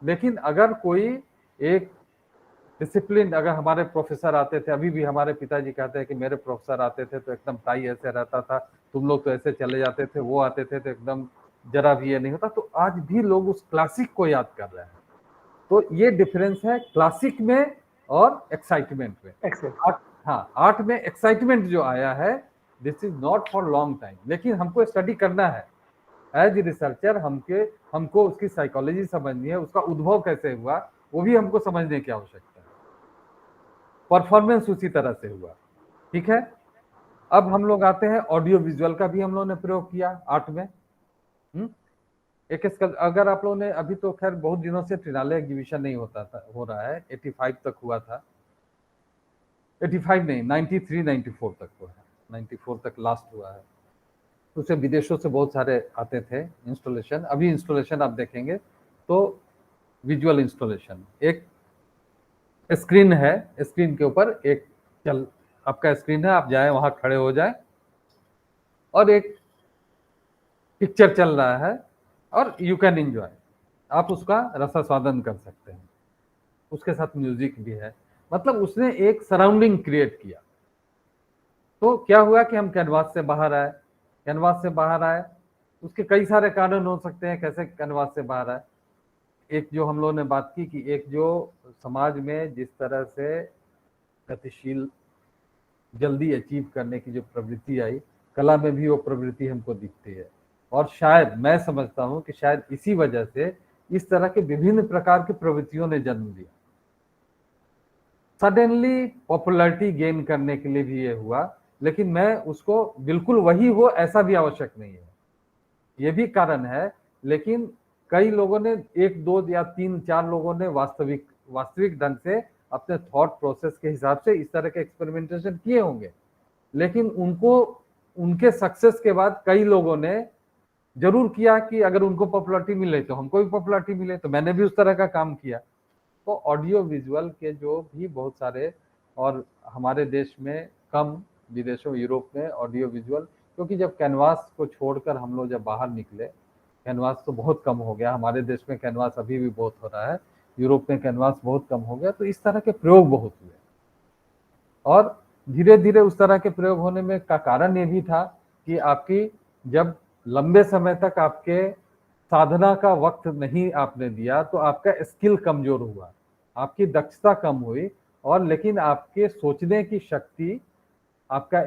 लेकिन अगर कोई एक डिसिप्लिन, अगर हमारे प्रोफेसर आते थे, अभी भी हमारे पिताजी कहते हैं कि मेरे प्रोफेसर आते थे तो एकदम टाई ऐसे रहता था, तुम लोग तो ऐसे चले जाते थे, वो आते थे तो एकदम जरा भी ये नहीं होता। तो आज भी लोग उस क्लासिक को याद कर रहे हैं। तो ये डिफरेंस है क्लासिक में और एक्साइटमेंट में। आर्ट, हाँ, आर्ट में एक्साइटमेंट जो आया है, this is not for long time. लेकिन हमको स्टडी करना है एज रिसर्चर, हमको उसकी साइकोलॉजी समझनी है, उसका उद्भव कैसे हुआ वो भी हमको समझने की आवश्यकता है। परफॉर्मेंस उसी तरह से हुआ, ठीक है। अब हम लोग आते हैं ऑडियो विजुअल का भी हम लोगों ने प्रयोग किया आर्ट में। अगर आप लोगों ने, अभी तो खैर बहुत दिनों से ट्रिनाले एग्जीबिशन नहीं हो रहा है, 85 तक हुआ था, 85 नहीं, 93-94 तक हुआ है, 94 तक लास्ट हुआ है। उसे विदेशों से बहुत सारे आते थे इंस्टॉलेशन। अभी इंस्टॉलेशन आप देखेंगे तो विजुअल इंस्टॉलेशन, एक स्क्रीन है, स्क्रीन के ऊपर आपका स्क्रीन है, आप जाए वहां खड़े हो जाए और एक पिक्चर चल रहा है और यू कैन एंजॉय, आप उसका रसास्वादन कर सकते हैं। उसके साथ म्यूजिक भी है, मतलब उसने एक सराउंडिंग क्रिएट किया। तो क्या हुआ कि हम कैनवास से बाहर आए। उसके कई सारे कारण हो सकते हैं कैसे कैनवास से बाहर आए। एक जो हम लोगों ने बात की कि एक जो समाज में जिस तरह से गतिशील, जल्दी अचीव करने की जो प्रवृत्ति आई, कला में भी वो प्रवृत्ति हमको दिखती है। और शायद मैं समझता हूँ कि शायद इसी वजह से इस तरह के विभिन्न प्रकार की प्रवृत्तियों ने जन्म लिया। सडनली पॉपुलैरिटी गेन करने के लिए भी ये हुआ, लेकिन मैं उसको बिल्कुल वही हो ऐसा भी आवश्यक नहीं है, ये भी कारण है। लेकिन कई लोगों ने, 1-2 या 3-4 लोगों ने वास्तविक ढंग से अपने थॉट प्रोसेस के हिसाब से इस तरह के एक्सपेरिमेंटेशन किए होंगे, लेकिन उनके सक्सेस के बाद कई लोगों ने जरूर किया कि अगर उनको पॉपुलैरिटी मिले तो हमको भी पॉपुलैरिटी मिले, तो मैंने भी उस तरह का काम किया। तो ऑडियो विजुअल के जो भी बहुत सारे, और हमारे देश में कम, विदेशों यूरोप में ऑडियो विजुअल, क्योंकि जब कैनवास को छोड़कर हम लोग जब बाहर निकले, कैनवास तो बहुत कम हो गया, हमारे देश में कैनवास अभी भी बहुत हो रहा है, यूरोप में कैनवास बहुत कम हो गया, तो इस तरह के प्रयोग बहुत हुए। और धीरे धीरे उस तरह के प्रयोग होने में का कारण ये भी था कि आपकी जब लंबे समय तक आपके साधना का वक्त नहीं आपने दिया तो आपका स्किल कमजोर हुआ, आपकी दक्षता कम हुई, और लेकिन आपके सोचने की शक्ति, आपका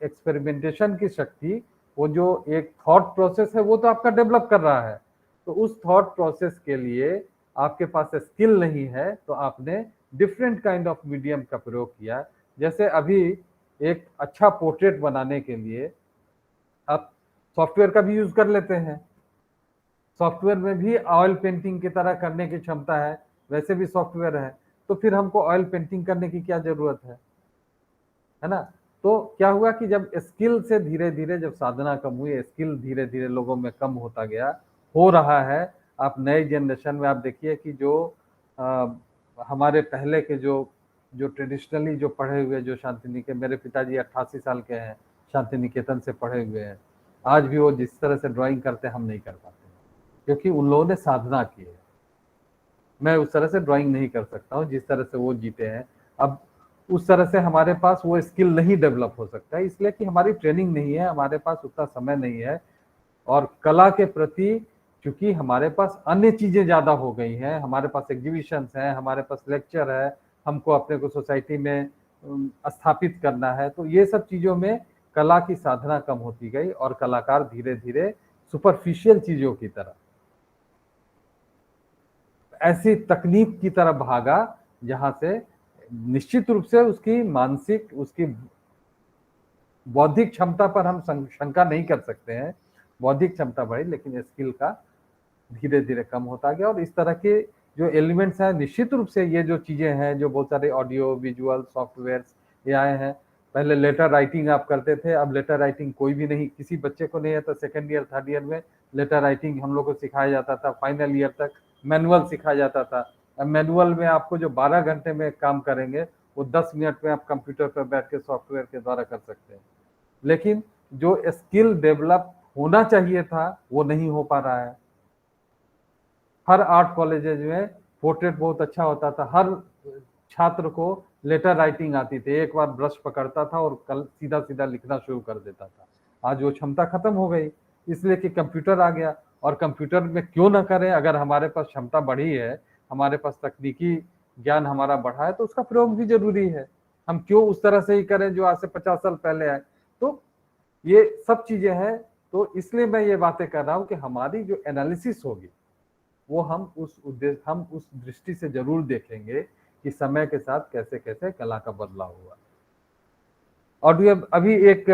एक्सपेरिमेंटेशन की शक्ति, वो जो एक थॉट प्रोसेस है वो तो आपका डेवलप कर रहा है। तो उस थॉट प्रोसेस के लिए आपके पास स्किल नहीं है, तो आपने डिफरेंट काइंड ऑफ मीडियम का प्रयोग किया। जैसे अभी एक अच्छा पोर्ट्रेट बनाने के लिए आप सॉफ्टवेयर का भी यूज कर लेते हैं। सॉफ्टवेयर में भी ऑयल पेंटिंग की तरह करने की क्षमता है, वैसे भी सॉफ्टवेयर है, तो फिर हमको ऑयल पेंटिंग करने की क्या जरूरत है ना। तो क्या हुआ कि जब स्किल से धीरे धीरे जब साधना कम हुई, स्किल धीरे धीरे लोगों में कम होता गया, हो रहा है। आप नए जनरेशन में आप देखिए कि जो हमारे पहले के जो ट्रेडिशनली जो पढ़े हुए, जो शांति निकेतन, मेरे पिताजी 88 साल के हैं, शांति निकेतन से पढ़े हुए हैं, आज भी वो जिस तरह से ड्राइंग करते हैं हम नहीं कर पाते, क्योंकि उन लोगों ने साधना की है। मैं उस तरह से ड्राइंग नहीं कर सकता हूँ जिस तरह से वो जीते हैं। अब उस तरह से हमारे पास वो स्किल नहीं डेवलप हो सकता है, इसलिए कि हमारी ट्रेनिंग नहीं है, हमारे पास उतना समय नहीं है। और कला के प्रति चूंकि हमारे पास अन्य चीजें ज्यादा हो गई हैं, हमारे पास एग्जीबिशंस हैं, हमारे पास लेक्चर है, हमको अपने को सोसाइटी में स्थापित करना है, तो ये सब चीजों में कला की साधना कम होती गई और कलाकार धीरे धीरे सुपरफिशियल चीजों की तरह, ऐसी तकनीक की तरफ भागा जहां से निश्चित रूप से उसकी मानसिक, उसकी बौद्धिक क्षमता पर हम शंका नहीं कर सकते हैं, बौद्धिक क्षमता बढ़ी, लेकिन स्किल का धीरे धीरे कम होता गया। और इस तरह के जो एलिमेंट्स हैं, निश्चित रूप से ये जो चीजें हैं, जो बहुत सारे ऑडियो विजुअल सॉफ्टवेयर ये आए हैं, पहले लेटर राइटिंग आप करते थे, अब लेटर राइटिंग कोई भी नहीं, किसी बच्चे को नहीं आता। सेकेंड ईयर थर्ड ईयर में लेटर राइटिंग हम लोग को सिखाया जाता था, फाइनल ईयर तक मैनुअल सिखाया जाता था। अब मैनुअल में आपको जो 12 घंटे में काम करेंगे वो 10 मिनट में आप कंप्यूटर पर बैठ के सॉफ्टवेयर के द्वारा कर सकते हैं। लेकिन जो स्किल डेवलप होना चाहिए था वो नहीं हो पा रहा है। हर आर्ट कॉलेजेज में पोर्ट्रेट बहुत अच्छा होता था, हर छात्र को लेटर राइटिंग आती थी, एक बार ब्रश पकड़ता था और कल सीधा सीधा लिखना शुरू कर देता था। आज वो क्षमता खत्म हो गई, इसलिए कि कंप्यूटर आ गया। और कंप्यूटर में क्यों ना करें, अगर हमारे पास क्षमता बढ़ी है, हमारे पास तकनीकी ज्ञान हमारा बढ़ा है, तो उसका प्रयोग भी जरूरी है। हम क्यों उस तरह से ही करें जो आज से 50 साल पहले आए। तो ये सब चीजें हैं, तो इसलिए मैं ये बातें कर रहा हूं कि हमारी जो एनालिसिस होगी वो हम उस उद्देश्य, हम उस दृष्टि से जरूर देखेंगे कि समय के साथ कैसे कैसे कला का बदलाव हुआ। और अभी एक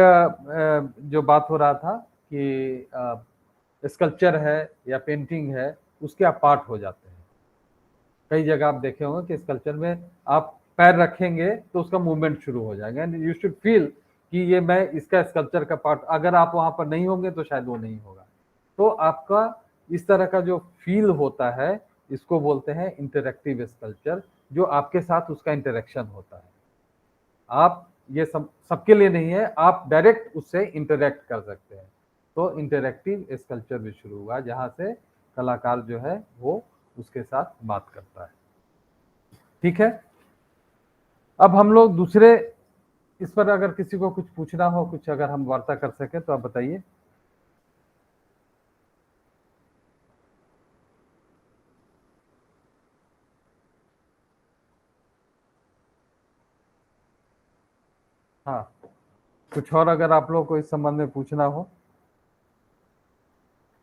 जो बात हो रहा था कि स्कल्पचर है या पेंटिंग है, उसके आप पार्ट हो जाते हैं। कई जगह आप देखे होंगे कि स्कल्पचर में आप पैर रखेंगे तो उसका मूवमेंट शुरू हो जाएगा, एंड यू शुड फील कि ये मैं इसका स्कल्पचर का पार्ट। अगर आप वहां पर नहीं होंगे तो शायद वो नहीं होगा। तो आपका इस तरह का जो फील होता है, इसको बोलते हैं इंटरैक्टिव स्कल्पचर, जो आपके साथ उसका इंटरेक्शन होता है। आप ये सबके लिए नहीं है, आप डायरेक्ट उससे इंटरेक्ट कर सकते हैं। तो इंटरैक्टिव स्कल्पचर भी शुरू हुआ, जहां से कलाकार जो है वो उसके साथ बात करता है। ठीक है, अब हम लोग दूसरे, इस पर अगर किसी को कुछ पूछना हो, कुछ अगर हम वार्ता कर सके तो आप बताइए। हाँ, कुछ और अगर आप लोग को इस संबंध में पूछना हो।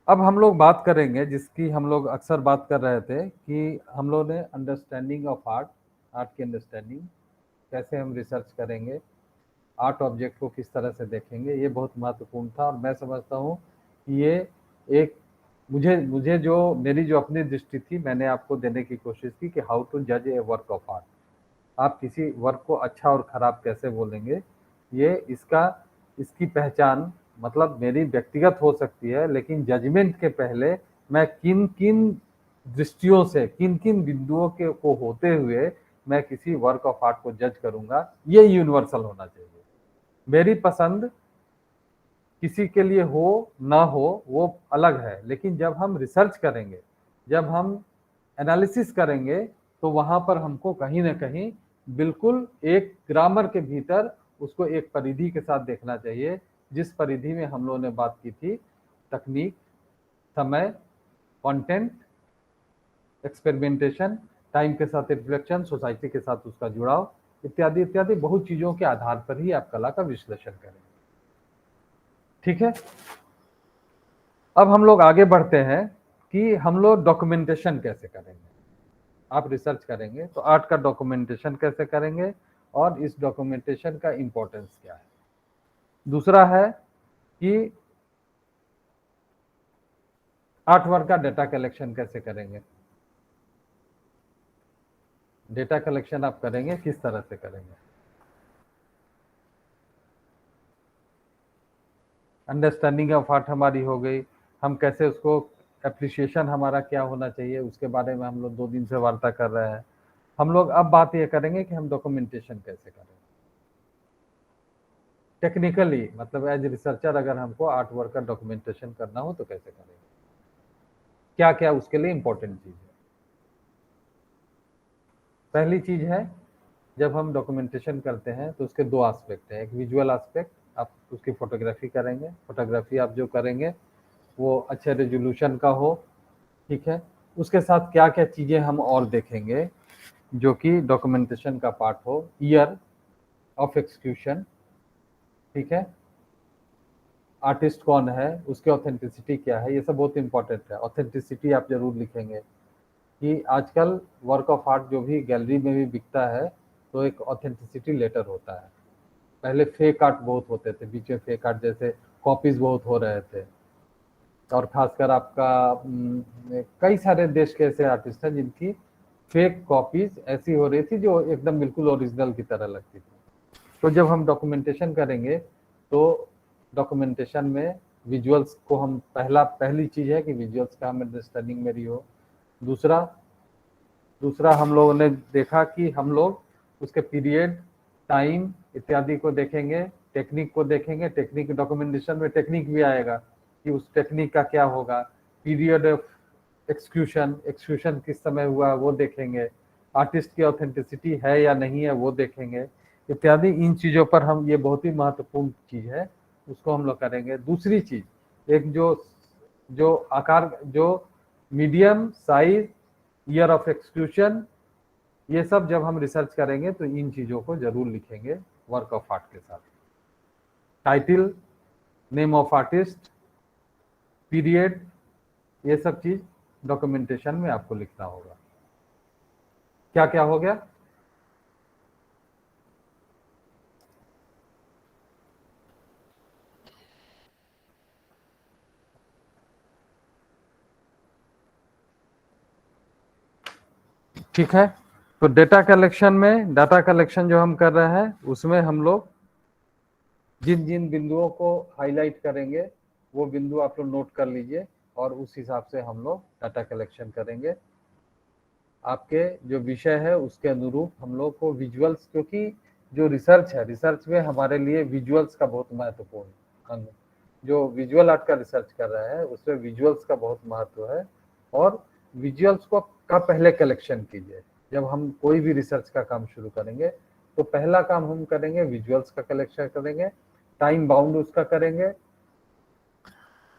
अब हम लोग बात करेंगे, जिसकी हम लोग अक्सर बात कर रहे थे, कि हम लोग ने अंडरस्टैंडिंग ऑफ आर्ट, आर्ट की अंडरस्टैंडिंग कैसे हम रिसर्च करेंगे, आर्ट ऑब्जेक्ट को किस तरह से देखेंगे, ये बहुत महत्वपूर्ण था। और मैं समझता हूँ कि ये एक मुझे जो मेरी जो अपनी दृष्टि थी, मैंने आपको देने की कोशिश की कि हाउ टू जज ए वर्क ऑफ आर्ट। आप किसी वर्क को अच्छा और खराब कैसे बोलेंगे, ये इसकी पहचान मतलब मेरी व्यक्तिगत हो सकती है, लेकिन जजमेंट के पहले मैं किन किन दृष्टियों से, किन किन बिंदुओं के को होते हुए मैं किसी वर्क ऑफ आर्ट को जज करूंगा, ये यूनिवर्सल होना चाहिए। मेरी पसंद किसी के लिए हो ना हो वो अलग है, लेकिन जब हम रिसर्च करेंगे, जब हम एनालिसिस करेंगे, तो वहां पर हमको कहीं ना कहीं बिल्कुल एक ग्रामर के भीतर उसको एक परिधि के साथ देखना चाहिए, जिस परिधि में हम लोगों ने बात की थी, तकनीक, समय, कंटेंट, एक्सपेरिमेंटेशन, टाइम के साथ रिफ्लेक्शन, सोसाइटी के साथ उसका जुड़ाव, इत्यादि इत्यादि बहुत चीजों के आधार पर ही आप कला का विश्लेषण करेंगे। ठीक है, अब हम लोग आगे बढ़ते हैं कि हम लोग डॉक्यूमेंटेशन कैसे करेंगे। आप रिसर्च करेंगे तो आर्ट का डॉक्यूमेंटेशन कैसे करेंगे और इस डॉक्यूमेंटेशन का इम्पोर्टेंस क्या है। दूसरा है कि आर्ट वर्क का डेटा कलेक्शन कैसे करेंगे? डेटा कलेक्शन आप करेंगे किस तरह से करेंगे? अंडरस्टैंडिंग ऑफ आर्ट हमारी हो गई, हम कैसे उसको एप्रिसिएशन हमारा क्या होना चाहिए उसके बारे में हम लोग 2 दिन से वार्ता कर रहे हैं। हम लोग अब बात ये करेंगे कि हम डॉक्यूमेंटेशन कैसे करें टेक्निकली, मतलब एज रिसर्चर अगर हमको आर्ट वर्क का डॉक्यूमेंटेशन करना हो तो कैसे करेंगे, क्या क्या उसके लिए इंपॉर्टेंट चीज है। पहली चीज है, जब हम डॉक्यूमेंटेशन करते हैं तो उसके 2 एस्पेक्ट हैं। एक विजुअल एस्पेक्ट, आप उसकी फोटोग्राफी करेंगे, फोटोग्राफी आप जो करेंगे वो अच्छे रेजोल्यूशन का हो, ठीक है। उसके साथ क्या क्या चीज़ें हम और देखेंगे जो कि डॉक्यूमेंटेशन का पार्ट हो। ईयर ऑफ एक्सक्यूशन, ठीक है, आर्टिस्ट कौन है, उसकी ऑथेंटिसिटी क्या है, ये सब बहुत इंपॉर्टेंट है। ऑथेंटिसिटी आप जरूर लिखेंगे कि आजकल वर्क ऑफ आर्ट जो भी गैलरी में भी बिकता है तो एक ऑथेंटिसिटी लेटर होता है। पहले फेक आर्ट बहुत होते थे, बीच में फेक आर्ट जैसे कॉपीज बहुत हो रहे थे, और खासकर आपका कई सारे देश के ऐसे आर्टिस्ट हैं जिनकी फेक कॉपीज ऐसी हो रही थी जो एकदम बिल्कुल ओरिजिनल की तरह लगती थी। तो जब हम डॉक्यूमेंटेशन करेंगे तो डॉक्यूमेंटेशन में विजुअल्स को हम पहली चीज है कि विजुअल्स का हम अंडरस्टैंडिंग मेरी हो। दूसरा हम लोगों ने देखा कि हम लोग उसके पीरियड, टाइम इत्यादि को देखेंगे, टेक्निक को देखेंगे। टेक्निक डॉक्यूमेंटेशन में टेक्निक भी आएगा कि उस टेक्निक का क्या होगा। पीरियड ऑफ एक्सक्यूशन किस समय हुआ वो देखेंगे। आर्टिस्ट की ऑथेंटिसिटी है या नहीं है वो देखेंगे इत्यादि। इन चीज़ों पर हम, ये बहुत ही महत्वपूर्ण चीज़ है, उसको हम लोग करेंगे। दूसरी चीज़, एक जो आकार, जो medium size, year of execution, ये सब जब हम रिसर्च करेंगे तो इन चीज़ों को जरूर लिखेंगे वर्क ऑफ आर्ट के साथ। Title, name of artist, period, ये सब चीज़ डॉक्यूमेंटेशन में आपको लिखना होगा। क्या क्या हो गया? ठीक है, तो डेटा कलेक्शन जो हम कर रहे हैं उसमें हम लोग जिन जिन बिंदुओं को हाईलाइट करेंगे वो बिंदु आप लोग नोट कर लीजिए और उस हिसाब से हम लोग डाटा कलेक्शन करेंगे। आपके जो विषय है उसके अनुरूप हम लोग को विजुअल्स, क्योंकि जो रिसर्च में हमारे लिए विजुअल्स का बहुत महत्वपूर्ण अंग, जो विजुअल आर्ट का रिसर्च कर रहा है उसमें विजुअल्स का बहुत महत्व है। और विजुअल्स को का पहले कलेक्शन कीजिए। जब हम कोई भी रिसर्च का काम शुरू करेंगे तो पहला काम हम करेंगे विजुअल्स का कलेक्शन करेंगे, टाइम बाउंड उसका करेंगे।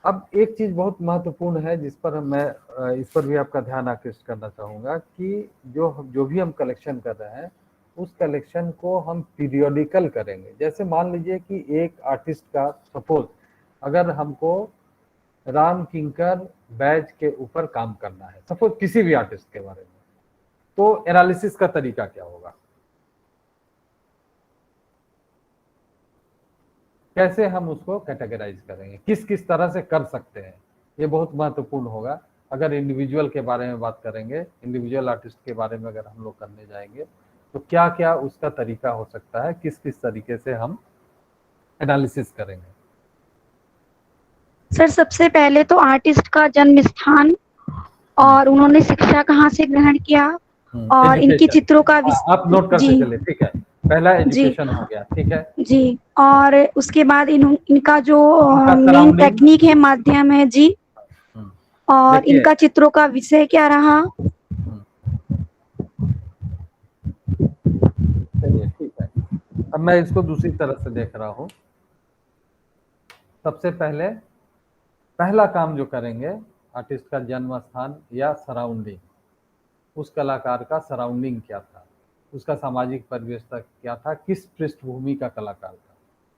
अब एक चीज बहुत महत्वपूर्ण है जिस पर मैं इस पर भी आपका ध्यान आकृष्ट करना चाहूंगा कि जो भी हम कलेक्शन कर रहे हैं उस कलेक्शन को हम पीरियोडिकल करेंगे। जैसे मान लीजिए कि एक आर्टिस्ट का, सपोज अगर हमको राम किंकर बैज के ऊपर काम करना है, सपोज किसी भी आर्टिस्ट के बारे में, तो एनालिसिस का तरीका क्या होगा, कैसे हम उसको कैटेगराइज करेंगे, किस किस तरह से कर सकते हैं, ये बहुत महत्वपूर्ण होगा। अगर इंडिविजुअल के बारे में बात करेंगे, इंडिविजुअल आर्टिस्ट के बारे में अगर हम लोग करने जाएंगे तो क्या क्या उसका तरीका हो सकता है, किस किस तरीके से हम एनालिसिस करेंगे।
सर सबसे पहले तो आर्टिस्ट का जन्म स्थान और उन्होंने शिक्षा कहाँ से ग्रहण किया और इनकी चित्रों का
आप नोट करते चले, ठीक है। पहला एजुकेशन हो गया, ठीक है
जी। और उसके बाद इनका जो मेन टेक्निक है, माध्यम है जी, और इनका चित्रों का विषय क्या रहा।
चलिए ठीक है, अब मैं इसको दूसरी तरह से देख रहा हूँ। सबसे पहला काम जो करेंगे, आर्टिस्ट का जन्म स्थान या सराउंडिंग, उस कलाकार का सराउंडिंग क्या था, उसका सामाजिक परिवेश क्या था, किस पृष्ठभूमि का कलाकार था,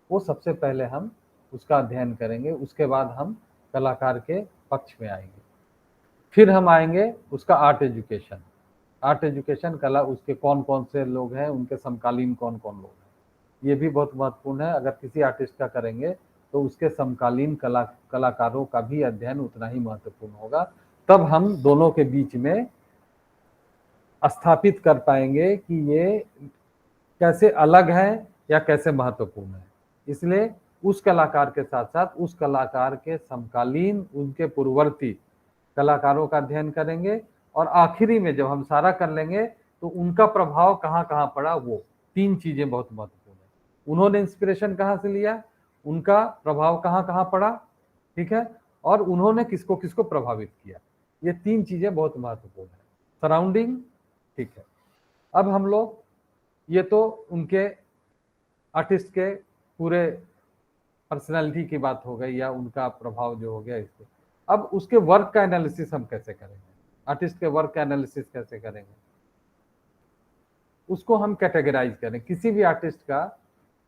वो सबसे पहले हम उसका अध्ययन करेंगे। उसके बाद हम कलाकार के पक्ष में आएंगे। फिर हम आएंगे उसका आर्ट एजुकेशन, कला, उसके कौन कौन से लोग हैं, उनके समकालीन कौन कौन लोग हैं, ये भी बहुत महत्वपूर्ण है। अगर किसी आर्टिस्ट का करेंगे तो उसके समकालीन कलाकारों का भी अध्ययन उतना ही महत्वपूर्ण होगा। तब हम दोनों के बीच में स्थापित कर पाएंगे कि ये कैसे अलग है या कैसे महत्वपूर्ण है। इसलिए उस कलाकार के साथ साथ उस कलाकार के समकालीन, उनके पूर्ववर्ती कलाकारों का अध्ययन करेंगे, और आखिरी में जब हम सारा कर लेंगे तो उनका प्रभाव कहाँ कहाँ पड़ा, वो 3 चीजें बहुत महत्वपूर्ण है। उन्होंने इंस्पिरेशन कहाँ से लिया, उनका प्रभाव कहाँ कहाँ पड़ा, ठीक है, और उन्होंने किसको किसको प्रभावित किया, ये 3 चीजें बहुत महत्वपूर्ण है। सराउंडिंग, ठीक है। अब हम लोग, ये तो उनके आर्टिस्ट के पूरे पर्सनालिटी की बात हो गई या उनका प्रभाव जो हो गया इसको। अब उसके वर्क का एनालिसिस हम कैसे करेंगे, आर्टिस्ट के वर्क का एनालिसिस कैसे करेंगे, उसको हम कैटेगराइज करें। किसी भी आर्टिस्ट का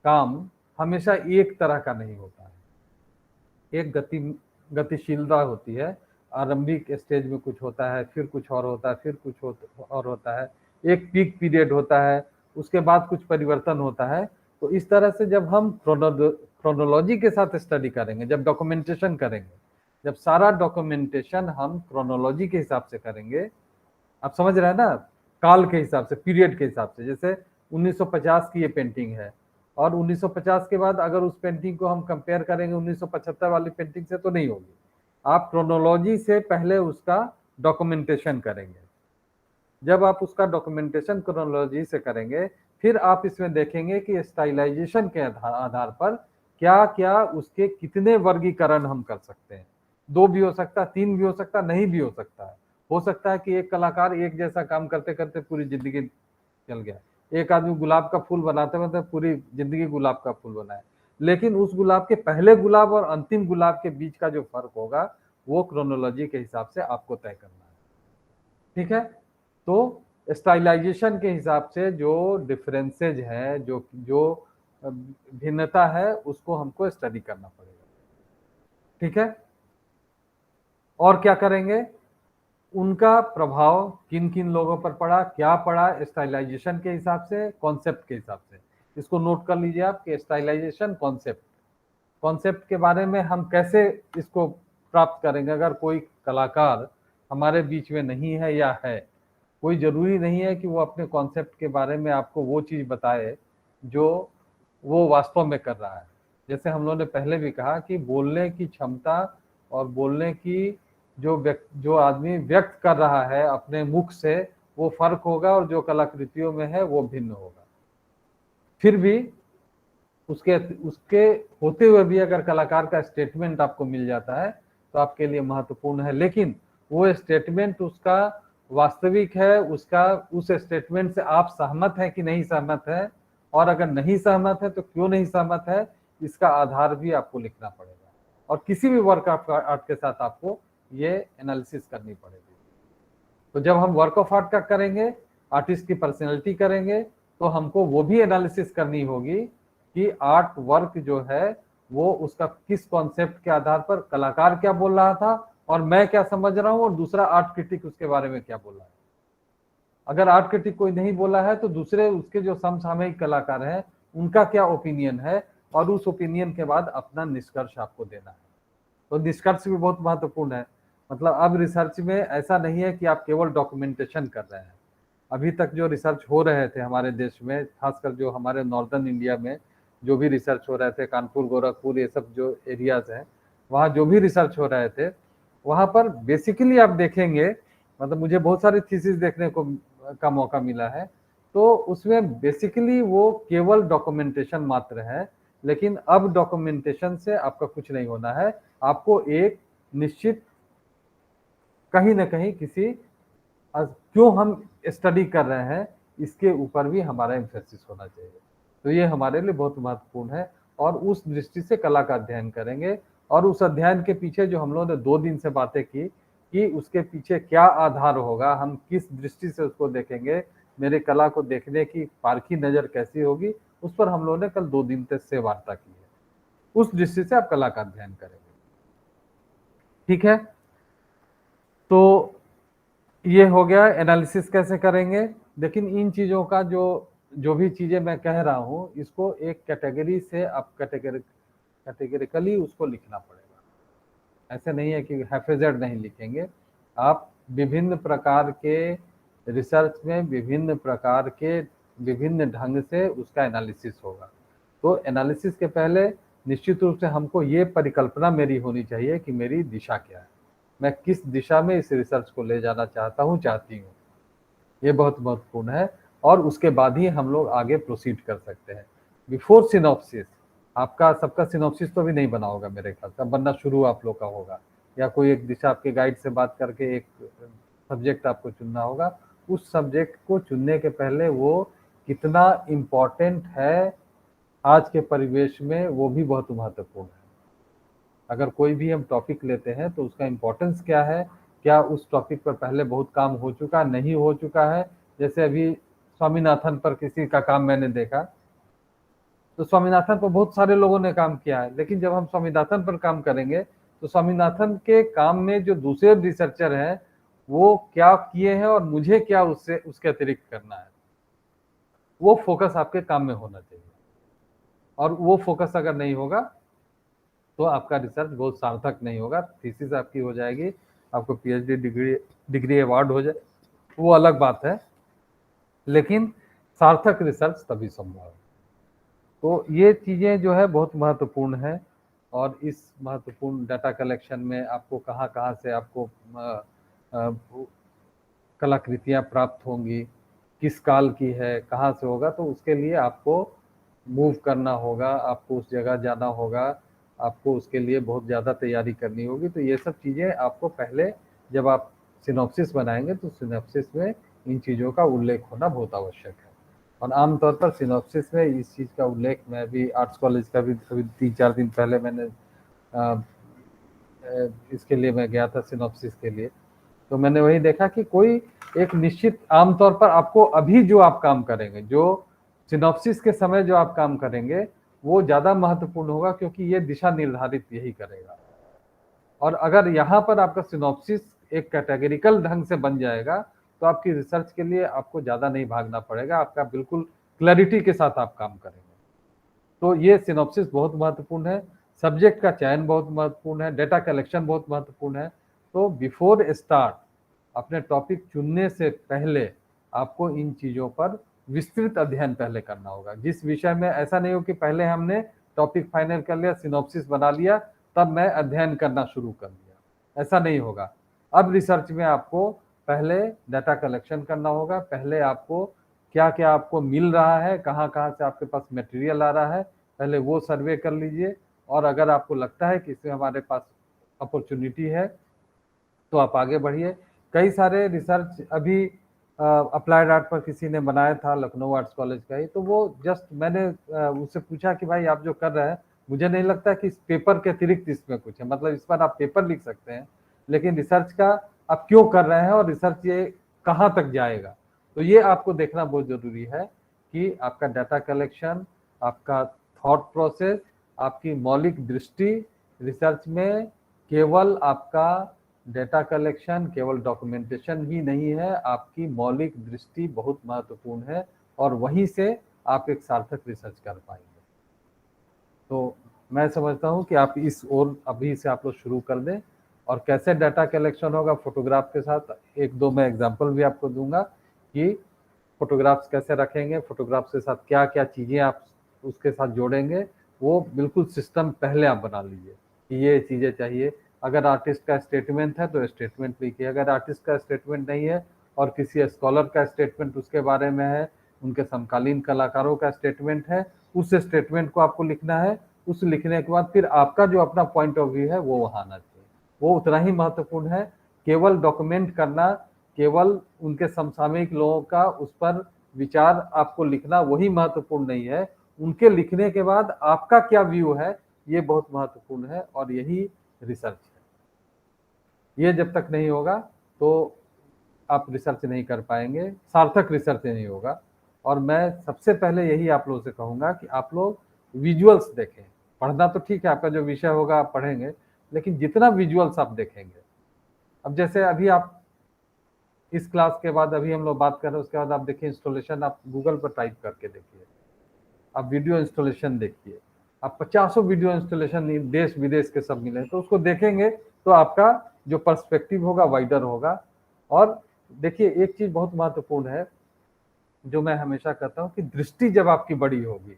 काम हमेशा एक तरह का नहीं होता है, एक गतिशीलता होती है। आरंभिक स्टेज में कुछ होता है, फिर कुछ और होता है, फिर कुछ और होता है, एक पीक पीरियड होता है, उसके बाद कुछ परिवर्तन होता है। तो इस तरह से जब हम क्रोनोलॉजी के साथ स्टडी करेंगे, जब डॉक्यूमेंटेशन करेंगे, जब सारा डॉक्यूमेंटेशन हम क्रोनोलॉजी के हिसाब से करेंगे, आप समझ रहे हैं ना, काल के हिसाब से, पीरियड के हिसाब से। जैसे 1950 की ये पेंटिंग है, और 1950 के बाद अगर उस पेंटिंग को हम कंपेयर करेंगे 1975 वाली पेंटिंग से, तो नहीं होगी। आप क्रोनोलॉजी से पहले उसका डॉक्यूमेंटेशन करेंगे। जब आप उसका डॉक्यूमेंटेशन क्रोनोलॉजी से करेंगे, फिर आप इसमें देखेंगे कि स्टाइलाइजेशन के आधार पर क्या क्या उसके कितने वर्गीकरण हम कर सकते हैं। 2 भी हो सकता है, 3 भी हो सकता है, नहीं भी हो सकता है। हो सकता है कि एक कलाकार एक जैसा काम करते करते पूरी जिंदगी चल गया, एक आदमी गुलाब का फूल बनाते मतलब पूरी जिंदगी गुलाब का फूल बनाए, लेकिन उस गुलाब के पहले गुलाब और अंतिम गुलाब के बीच का जो फर्क होगा वो क्रोनोलॉजी के हिसाब से आपको तय करना है, ठीक है। तो स्टाइलाइजेशन के हिसाब से जो डिफरेंसेज है, जो भिन्नता है, उसको हमको स्टडी करना पड़ेगा, ठीक है। और क्या करेंगे, उनका प्रभाव किन किन लोगों पर पड़ा, क्या पड़ा, स्टाइलाइजेशन के हिसाब से, कॉन्सेप्ट के हिसाब से। इसको नोट कर लीजिए आप कि स्टाइलाइजेशन, कॉन्सेप्ट के बारे में हम कैसे इसको प्राप्त करेंगे। अगर कोई कलाकार हमारे बीच में नहीं है या है, कोई जरूरी नहीं है कि वो अपने कॉन्सेप्ट के बारे में आपको वो चीज बताए जो वो वास्तव में कर रहा है। जैसे हम लोगों ने पहले भी कहा कि बोलने की क्षमता और बोलने की जो आदमी व्यक्त कर रहा है अपने मुख से, वो फर्क होगा, और जो कलाकृतियों में है वो भिन्न होगा। फिर भी उसके होते हुए भी अगर कलाकार का स्टेटमेंट आपको मिल जाता है तो आपके लिए महत्वपूर्ण है, लेकिन वो स्टेटमेंट उसका वास्तविक है, उसका उस स्टेटमेंट से आप सहमत हैं कि नहीं सहमत है, और अगर नहीं सहमत है तो क्यों नहीं सहमत है, इसका आधार भी आपको लिखना पड़ेगा। और किसी भी वर्क ऑफ आर्ट के साथ आपको ये एनालिसिस करनी पड़ेगी। तो जब हम वर्क ऑफ आर्ट का करेंगे, आर्टिस्ट की पर्सनैलिटी करेंगे, तो हमको वो भी एनालिसिस करनी होगी कि आर्ट वर्क जो है वो उसका किस कॉन्सेप्ट के आधार पर, कलाकार क्या बोल रहा था और मैं क्या समझ रहा हूँ, और दूसरा आर्ट क्रिटिक उसके बारे में क्या बोला है। अगर आर्ट क्रिटिक कोई नहीं बोला है तो दूसरे उसके जो समसामयिक कलाकार हैं उनका क्या ओपिनियन है, और उस ओपिनियन के बाद अपना निष्कर्ष आपको देना है। तो निष्कर्ष भी बहुत महत्वपूर्ण है। मतलब अब रिसर्च में ऐसा नहीं है कि आप केवल डॉक्यूमेंटेशन कर रहे हैं। अभी तक जो रिसर्च हो रहे थे हमारे देश में, खासकर जो हमारे नॉर्दर्न इंडिया में जो भी रिसर्च हो रहे थे, कानपुर, गोरखपुर, ये सब जो एरियाज हैं, वहाँ जो भी रिसर्च हो रहे थे, वहाँ पर बेसिकली आप देखेंगे, मतलब मुझे बहुत सारी थीसिस देखने को का मौका मिला है, तो उसमें बेसिकली वो केवल डॉक्यूमेंटेशन मात्र है। लेकिन अब डॉक्यूमेंटेशन से आपका कुछ नहीं होना है, आपको एक निश्चित कहीं ना कहीं किसी क्यों हम स्टडी कर रहे हैं इसके ऊपर भी हमारा एम्फेसिस होना चाहिए। तो ये हमारे लिए बहुत महत्वपूर्ण है, और उस दृष्टि से कला का अध्ययन करेंगे। और उस अध्ययन के पीछे जो हम लोगों ने 2 दिन से बातें की कि उसके पीछे क्या आधार होगा, हम किस दृष्टि से उसको देखेंगे, मेरे कला को देखने की पारखी नजर कैसी होगी, उस पर हम लोगों ने कल 2 दिन से वार्ता की है। उस दृष्टि से आप कला का अध्ययन करेंगे, ठीक है। तो ये हो गया एनालिसिस कैसे करेंगे। लेकिन इन चीज़ों का जो भी चीज़ें मैं कह रहा हूँ, इसको एक कैटेगरी से आप कैटेगरिकली उसको लिखना पड़ेगा। ऐसे नहीं है कि हैफेजेड नहीं लिखेंगे। आप विभिन्न प्रकार के रिसर्च में विभिन्न प्रकार के विभिन्न ढंग से उसका एनालिसिस होगा। तो एनालिसिस के पहले निश्चित रूप से हमको ये परिकल्पना मेरी होनी चाहिए कि मेरी दिशा क्या है, मैं किस दिशा में इस रिसर्च को ले जाना चाहता हूँ, चाहती हूँ। ये बहुत महत्वपूर्ण है और उसके बाद ही हम लोग आगे प्रोसीड कर सकते हैं। बिफोर सिनॉप्सिस, आपका सबका सिनॉप्सिस तो भी नहीं बना होगा मेरे ख्याल से, बनना शुरू आप लोग का होगा, या कोई एक दिशा आपके गाइड से बात करके एक सब्जेक्ट आपको चुनना होगा। उस सब्जेक्ट को चुनने के पहले वो कितना इम्पोर्टेंट है आज के परिवेश में, वो भी बहुत महत्वपूर्ण है। अगर कोई भी हम टॉपिक लेते हैं तो उसका इम्पोर्टेंस क्या है, क्या उस टॉपिक पर पहले बहुत काम हो चुका, नहीं हो चुका है। जैसे अभी स्वामीनाथन पर किसी का काम मैंने देखा, तो स्वामीनाथन पर बहुत सारे लोगों ने काम किया है, लेकिन जब हम स्वामीनाथन पर काम करेंगे तो स्वामीनाथन के काम में जो दूसरे रिसर्चर हैं वो क्या किए हैं और मुझे क्या उससे उसके अतिरिक्त करना है, वो फोकस आपके काम में होना चाहिए। और वो फोकस अगर नहीं होगा तो आपका रिसर्च बहुत सार्थक नहीं होगा। थीसिस आपकी हो जाएगी, आपको पीएचडी डिग्री अवार्ड हो जाए, वो अलग बात है, लेकिन सार्थक रिसर्च तभी संभव है। तो ये चीज़ें जो है बहुत महत्वपूर्ण है। और इस महत्वपूर्ण डाटा कलेक्शन में आपको कहाँ कहाँ से आपको कलाकृतियाँ प्राप्त होंगी, किस काल की है, कहाँ से होगा, तो उसके लिए आपको मूव करना होगा, आपको उस जगह जाना होगा, आपको उसके लिए बहुत ज़्यादा तैयारी करनी होगी। तो ये सब चीज़ें आपको पहले जब आप सिनॉप्सिस बनाएंगे तो सिनॉप्सिस में इन चीज़ों का उल्लेख होना बहुत आवश्यक है। और आमतौर पर सिनॉप्सिस में इस चीज़ का उल्लेख, मैं भी आर्ट्स कॉलेज का भी अभी 3-4 दिन पहले मैंने इसके लिए मैं गया था सिनॉप्सिस के लिए, तो मैंने वही देखा कि कोई एक निश्चित, आमतौर पर आपको अभी जो आप काम करेंगे, जो सिनॉप्सिस के समय जो आप काम करेंगे वो ज़्यादा महत्वपूर्ण होगा, क्योंकि ये दिशा निर्धारित यही करेगा। और अगर यहाँ पर आपका सिनॉप्सिस एक कैटेगरिकल ढंग से बन जाएगा तो आपकी रिसर्च के लिए आपको ज़्यादा नहीं भागना पड़ेगा, आपका बिल्कुल क्लैरिटी के साथ आप काम करेंगे। तो ये सिनॉप्सिस बहुत महत्वपूर्ण है, सब्जेक्ट का चयन बहुत महत्वपूर्ण है, डेटा कलेक्शन बहुत महत्वपूर्ण है। तो बिफोर स्टार्ट, अपने टॉपिक चुनने से पहले आपको इन चीज़ों पर विस्तृत अध्ययन पहले करना होगा। जिस विषय में ऐसा नहीं हो कि पहले हमने टॉपिक फाइनल कर लिया, सिनॉप्सिस बना लिया, तब मैं अध्ययन करना शुरू कर दिया, ऐसा नहीं होगा। अब रिसर्च में आपको पहले डाटा कलेक्शन करना होगा, पहले आपको क्या क्या आपको मिल रहा है, कहाँ कहाँ से आपके पास मटेरियल आ रहा है, पहले वो सर्वे कर लीजिए। और अगर आपको लगता है कि इसमें हमारे पास अपॉर्चुनिटी है तो आप आगे बढ़िए। कई सारे रिसर्च अभी अप्लाइड आर्ट पर किसी ने बनाया था, लखनऊ आर्ट्स कॉलेज का ही, तो वो जस्ट मैंने उससे पूछा कि भाई आप जो कर रहे हैं, मुझे नहीं लगता कि इस पेपर के अतिरिक्त इसमें कुछ है, मतलब इस पर आप पेपर लिख सकते हैं, लेकिन रिसर्च का आप क्यों कर रहे हैं और रिसर्च ये कहाँ तक जाएगा। तो ये आपको देखना बहुत ज़रूरी है कि आपका डाटा कलेक्शन, आपका थॉट प्रोसेस, आपकी मौलिक दृष्टि रिसर्च में, केवल आपका डेटा कलेक्शन, केवल डॉक्यूमेंटेशन ही नहीं है, आपकी मौलिक दृष्टि बहुत महत्वपूर्ण है और वहीं से आप एक सार्थक रिसर्च कर पाएंगे। तो मैं समझता हूँ कि आप इस ओर अभी से आप लोग शुरू कर दें। और कैसे डाटा कलेक्शन होगा फोटोग्राफ के साथ, 1-2 मैं एग्जांपल भी आपको दूंगा कि फोटोग्राफ्स कैसे रखेंगे, फोटोग्राफ्स के साथ क्या क्या चीज़ें आप उसके साथ जोड़ेंगे, वो बिल्कुल सिस्टम पहले आप बना लीजिए कि ये चीज़ें चाहिए। अगर आर्टिस्ट का स्टेटमेंट है तो स्टेटमेंट लिखिए, अगर आर्टिस्ट का स्टेटमेंट नहीं है और किसी स्कॉलर का स्टेटमेंट उसके बारे में है, उनके समकालीन कलाकारों का स्टेटमेंट है, उस स्टेटमेंट को आपको लिखना है। उस लिखने के बाद फिर आपका जो अपना पॉइंट ऑफ व्यू है वो वहाँ आना चाहिए, वो उतना ही महत्वपूर्ण है। केवल डॉक्यूमेंट करना, केवल उनके समसामयिक लोगों का उस पर विचार आपको लिखना वही महत्वपूर्ण नहीं है, उनके लिखने के बाद आपका क्या व्यू है ये बहुत महत्वपूर्ण है। और यही रिसर्च है। ये जब तक नहीं होगा तो आप रिसर्च नहीं कर पाएंगे, सार्थक रिसर्च नहीं होगा। और मैं सबसे पहले यही आप लोगों से कहूँगा कि आप लोग विजुअल्स देखें। पढ़ना तो ठीक है, आपका जो विषय होगा आप पढ़ेंगे, लेकिन जितना विजुअल्स आप देखेंगे, अब जैसे अभी आप इस क्लास के बाद अभी हम लोग बात कर रहे हैं, उसके बाद आप देखिए इंस्टॉलेशन, आप गूगल पर टाइप करके देखिए, आप वीडियो इंस्टॉलेशन देखिए, आप 50 वीडियो इंस्टॉलेशन देश विदेश के सब मिले, तो उसको देखेंगे तो आपका जो पर्सपेक्टिव होगा वाइडर होगा। और देखिए एक चीज बहुत महत्वपूर्ण है जो मैं हमेशा कहता हूँ कि दृष्टि जब आपकी बड़ी होगी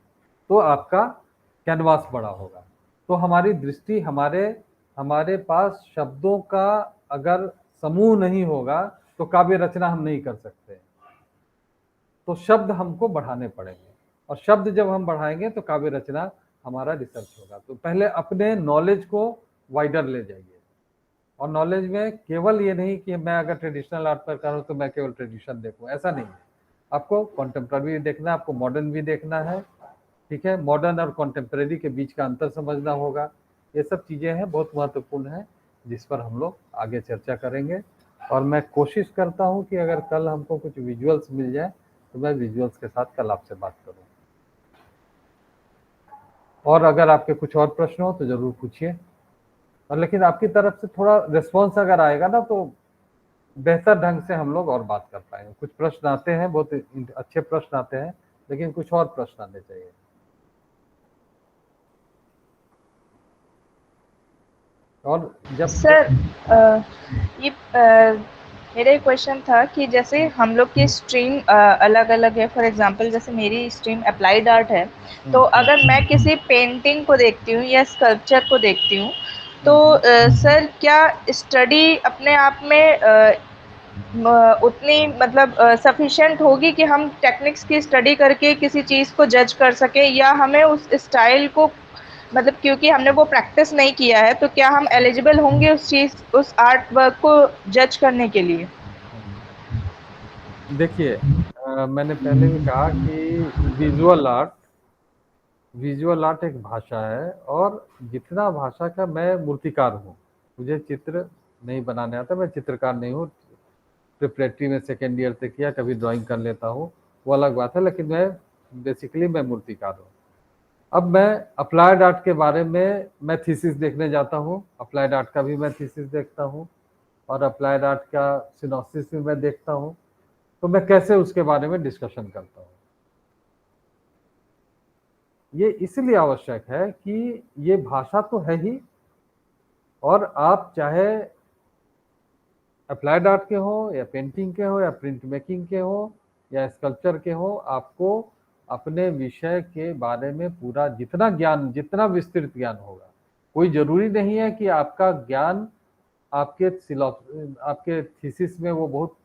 तो आपका कैनवास बड़ा होगा। तो हमारी दृष्टि, हमारे पास शब्दों का अगर समूह नहीं होगा तो काव्य रचना हम नहीं कर सकते। तो शब्द हमको बढ़ाने पड़ेंगे, और शब्द जब हम बढ़ाएंगे तो काव्य रचना हमारा रिसर्च होगा। तो पहले अपने नॉलेज को वाइडर ले जाइए, और नॉलेज में केवल ये नहीं कि मैं अगर ट्रेडिशनल आर्ट पर कर रहा हूँ तो मैं केवल ट्रेडिशन देखूँ, ऐसा नहीं है। आपको कॉन्टेम्प्ररी देखना है, आपको मॉडर्न भी देखना है, ठीक है। मॉडर्न और कॉन्टेम्प्ररी के बीच का अंतर समझना होगा। ये सब चीज़ें हैं, बहुत महत्वपूर्ण है, जिस पर हम लोग आगे चर्चा करेंगे। और मैं कोशिश करता हूँ कि अगर कल हमको कुछ विजुअल्स मिल जाए तो मैं विजुअल्स के साथ कल आपसे बात करूँ। और अगर आपके कुछ और प्रश्न हो तो ज़रूर पूछिए, और लेकिन आपकी तरफ से थोड़ा रिस्पॉन्स अगर आएगा ना तो बेहतर ढंग से हम लोग और बात कर पाएंगे। कुछ प्रश्न आते हैं, बहुत अच्छे प्रश्न आते हैं, लेकिन कुछ और प्रश्न आने चाहिए। और जब
सर ये मेरा एक क्वेश्चन था कि जैसे हम लोग की स्ट्रीम अलग अलग है। फॉर एग्जांपल जैसे मेरी स्ट्रीम अप्लाइड आर्ट है, तो अगर मैं किसी पेंटिंग को देखती हूँ या स्कल्पचर को देखती हूँ तो सर क्या स्टडी अपने आप में उतनी मतलब सफिशिएंट होगी कि हम टेक्निक्स की स्टडी करके किसी चीज़ को जज कर सकें, या हमें उस स्टाइल को मतलब क्योंकि हमने वो प्रैक्टिस नहीं किया है तो क्या हम एलिजिबल होंगे उस आर्ट वर्क को जज करने के लिए?
देखिए मैंने पहले भी कहा कि विजुअल आर्ट एक भाषा है, और जितना भाषा का, मैं मूर्तिकार हूँ, मुझे चित्र नहीं बनाने आता, मैं चित्रकार नहीं हूँ। प्रिपरेटरी में सेकेंड ईयर से किया, कभी ड्राइंग कर लेता हूँ, वो अलग बात है, लेकिन मैं बेसिकली मैं मूर्तिकार हूँ। अब मैं अप्लाइड आर्ट के बारे में मैं थीसिस देखने जाता हूँ, अप्लाइड आर्ट का भी मैं थीसिस देखता हूँ, और अप्लाइड आर्ट का सिनॉप्सिस भी मैं देखता हूँ। तो मैं कैसे उसके बारे में डिस्कशन करता हूँ, ये इसलिए आवश्यक है कि ये भाषा तो है ही, और आप चाहे अप्लाइड आर्ट के हो या पेंटिंग के हो या प्रिंट मेकिंग के हो या स्कल्पचर के हो, आपको अपने विषय के बारे में पूरा जितना ज्ञान, जितना विस्तृत ज्ञान होगा, कोई जरूरी नहीं है कि आपका ज्ञान आपके थीसिस में वो बहुत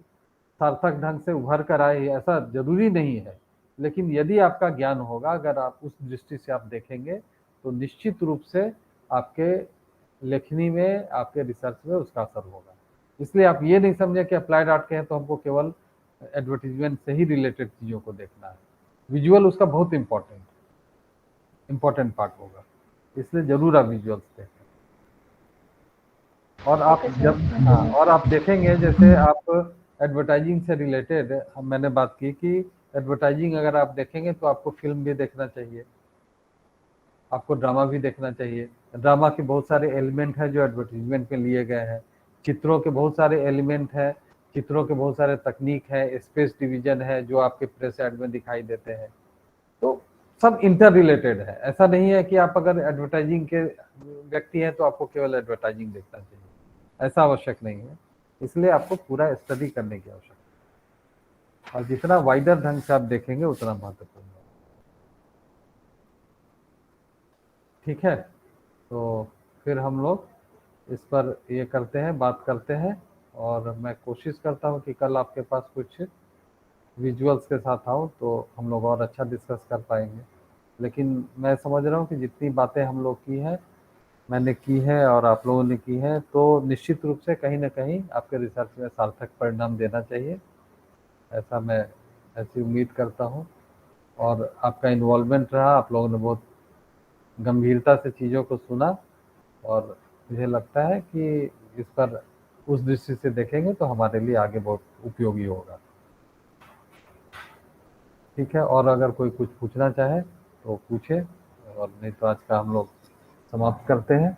सार्थक ढंग से उभर कर आए, ऐसा जरूरी नहीं है। लेकिन यदि आपका ज्ञान होगा, अगर आप उस दृष्टि से आप देखेंगे तो निश्चित रूप से आपके लेखनी में, आपके रिसर्च में उसका असर होगा। इसलिए आप ये नहीं समझे कि अप्लाइड आर्ट के हैं तो हमको केवल एडवर्टीजमेंट से ही रिलेटेड चीज़ों को देखना है। विजुअल उसका बहुत इम्पोर्टेंट पार्ट होगा, इसलिए जरूर आप विजुअल्स देखें। और आप जब और आप देखेंगे, जैसे आप एडवर्टाइजिंग से रिलेटेड मैंने बात की कि एडवर्टाइजिंग अगर आप देखेंगे तो आपको फिल्म भी देखना चाहिए, आपको ड्रामा भी देखना चाहिए। ड्रामा के बहुत सारे एलिमेंट हैं जो एडवर्टीजमेंट में लिए गए हैं, चित्रों के बहुत सारे एलिमेंट हैं, चित्रों के बहुत सारे तकनीक है, स्पेस डिवीजन है जो आपके प्रेस एड में दिखाई देते हैं। तो सब इंटर रिलेटेड है। ऐसा नहीं है कि आप अगर एडवर्टाइजिंग के व्यक्ति हैं तो आपको केवल एडवर्टाइजिंग देखना चाहिए, ऐसा आवश्यक नहीं है। इसलिए आपको पूरा स्टडी करने की आवश्यकता है, और जितना वाइडर ढंग से आप देखेंगे उतना महत्वपूर्ण है। ठीक है, तो फिर हम लोग इस पर ये करते हैं, बात करते हैं, और मैं कोशिश करता हूँ कि कल आपके पास कुछ विजुअल्स के साथ आऊँ तो हम लोग और अच्छा डिस्कस कर पाएंगे। लेकिन मैं समझ रहा हूँ कि जितनी बातें हम लोग की हैं, मैंने की है और आप लोगों ने की है, तो निश्चित रूप से कहीं ना कहीं आपके रिसर्च में सार्थक परिणाम देना चाहिए, ऐसा मैं ऐसी उम्मीद करता हूँ। और आपका इन्वॉल्वमेंट रहा, आप लोगों ने बहुत गंभीरता से चीज़ों को सुना, और मुझे लगता है कि इस पर उस दृष्टि से देखेंगे तो हमारे लिए आगे बहुत उपयोगी होगा। ठीक है, और अगर कोई कुछ पूछना चाहे तो पूछे, और नहीं तो आज का हम लोग समाप्त करते हैं।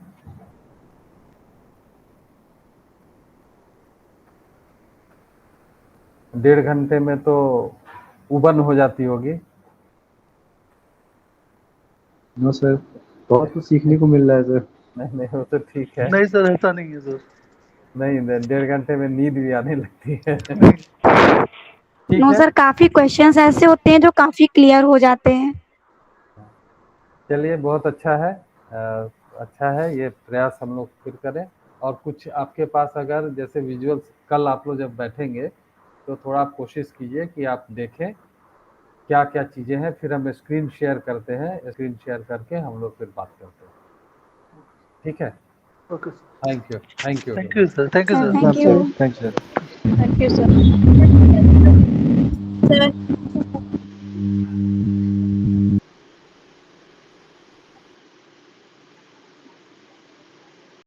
डेढ़ घंटे में तो उबन हो जाती होगी।
No sir. बहुत कुछ सीखने को मिल रहा है सर।
नहीं नहीं, वो तो ठीक है।
नहीं सर, ऐसा नहीं है सर।
नहीं, 1.5 घंटे में नींद भी आने लगती है। ठीक
नो
है,
सर, काफी क्वेश्चंस ऐसे होते हैं जो काफी क्लियर हो जाते हैं।
चलिए बहुत अच्छा है। अच्छा है, ये प्रयास हम लोग फिर करें। और कुछ आपके पास अगर जैसे विजुअल्स, कल आप लोग जब बैठेंगे तो थोड़ा आप कोशिश कीजिए कि आप देखें क्या क्या चीज़ें हैं, फिर हम स्क्रीन शेयर करते हैं, स्क्रीन शेयर करके हम लोग फिर बात करते हैं। ठीक है,
okay sir,
thank you, thank you,
thank you sir, thank you
sir
sir.
Thank you.
Thank you.
Thank you sir.
Sir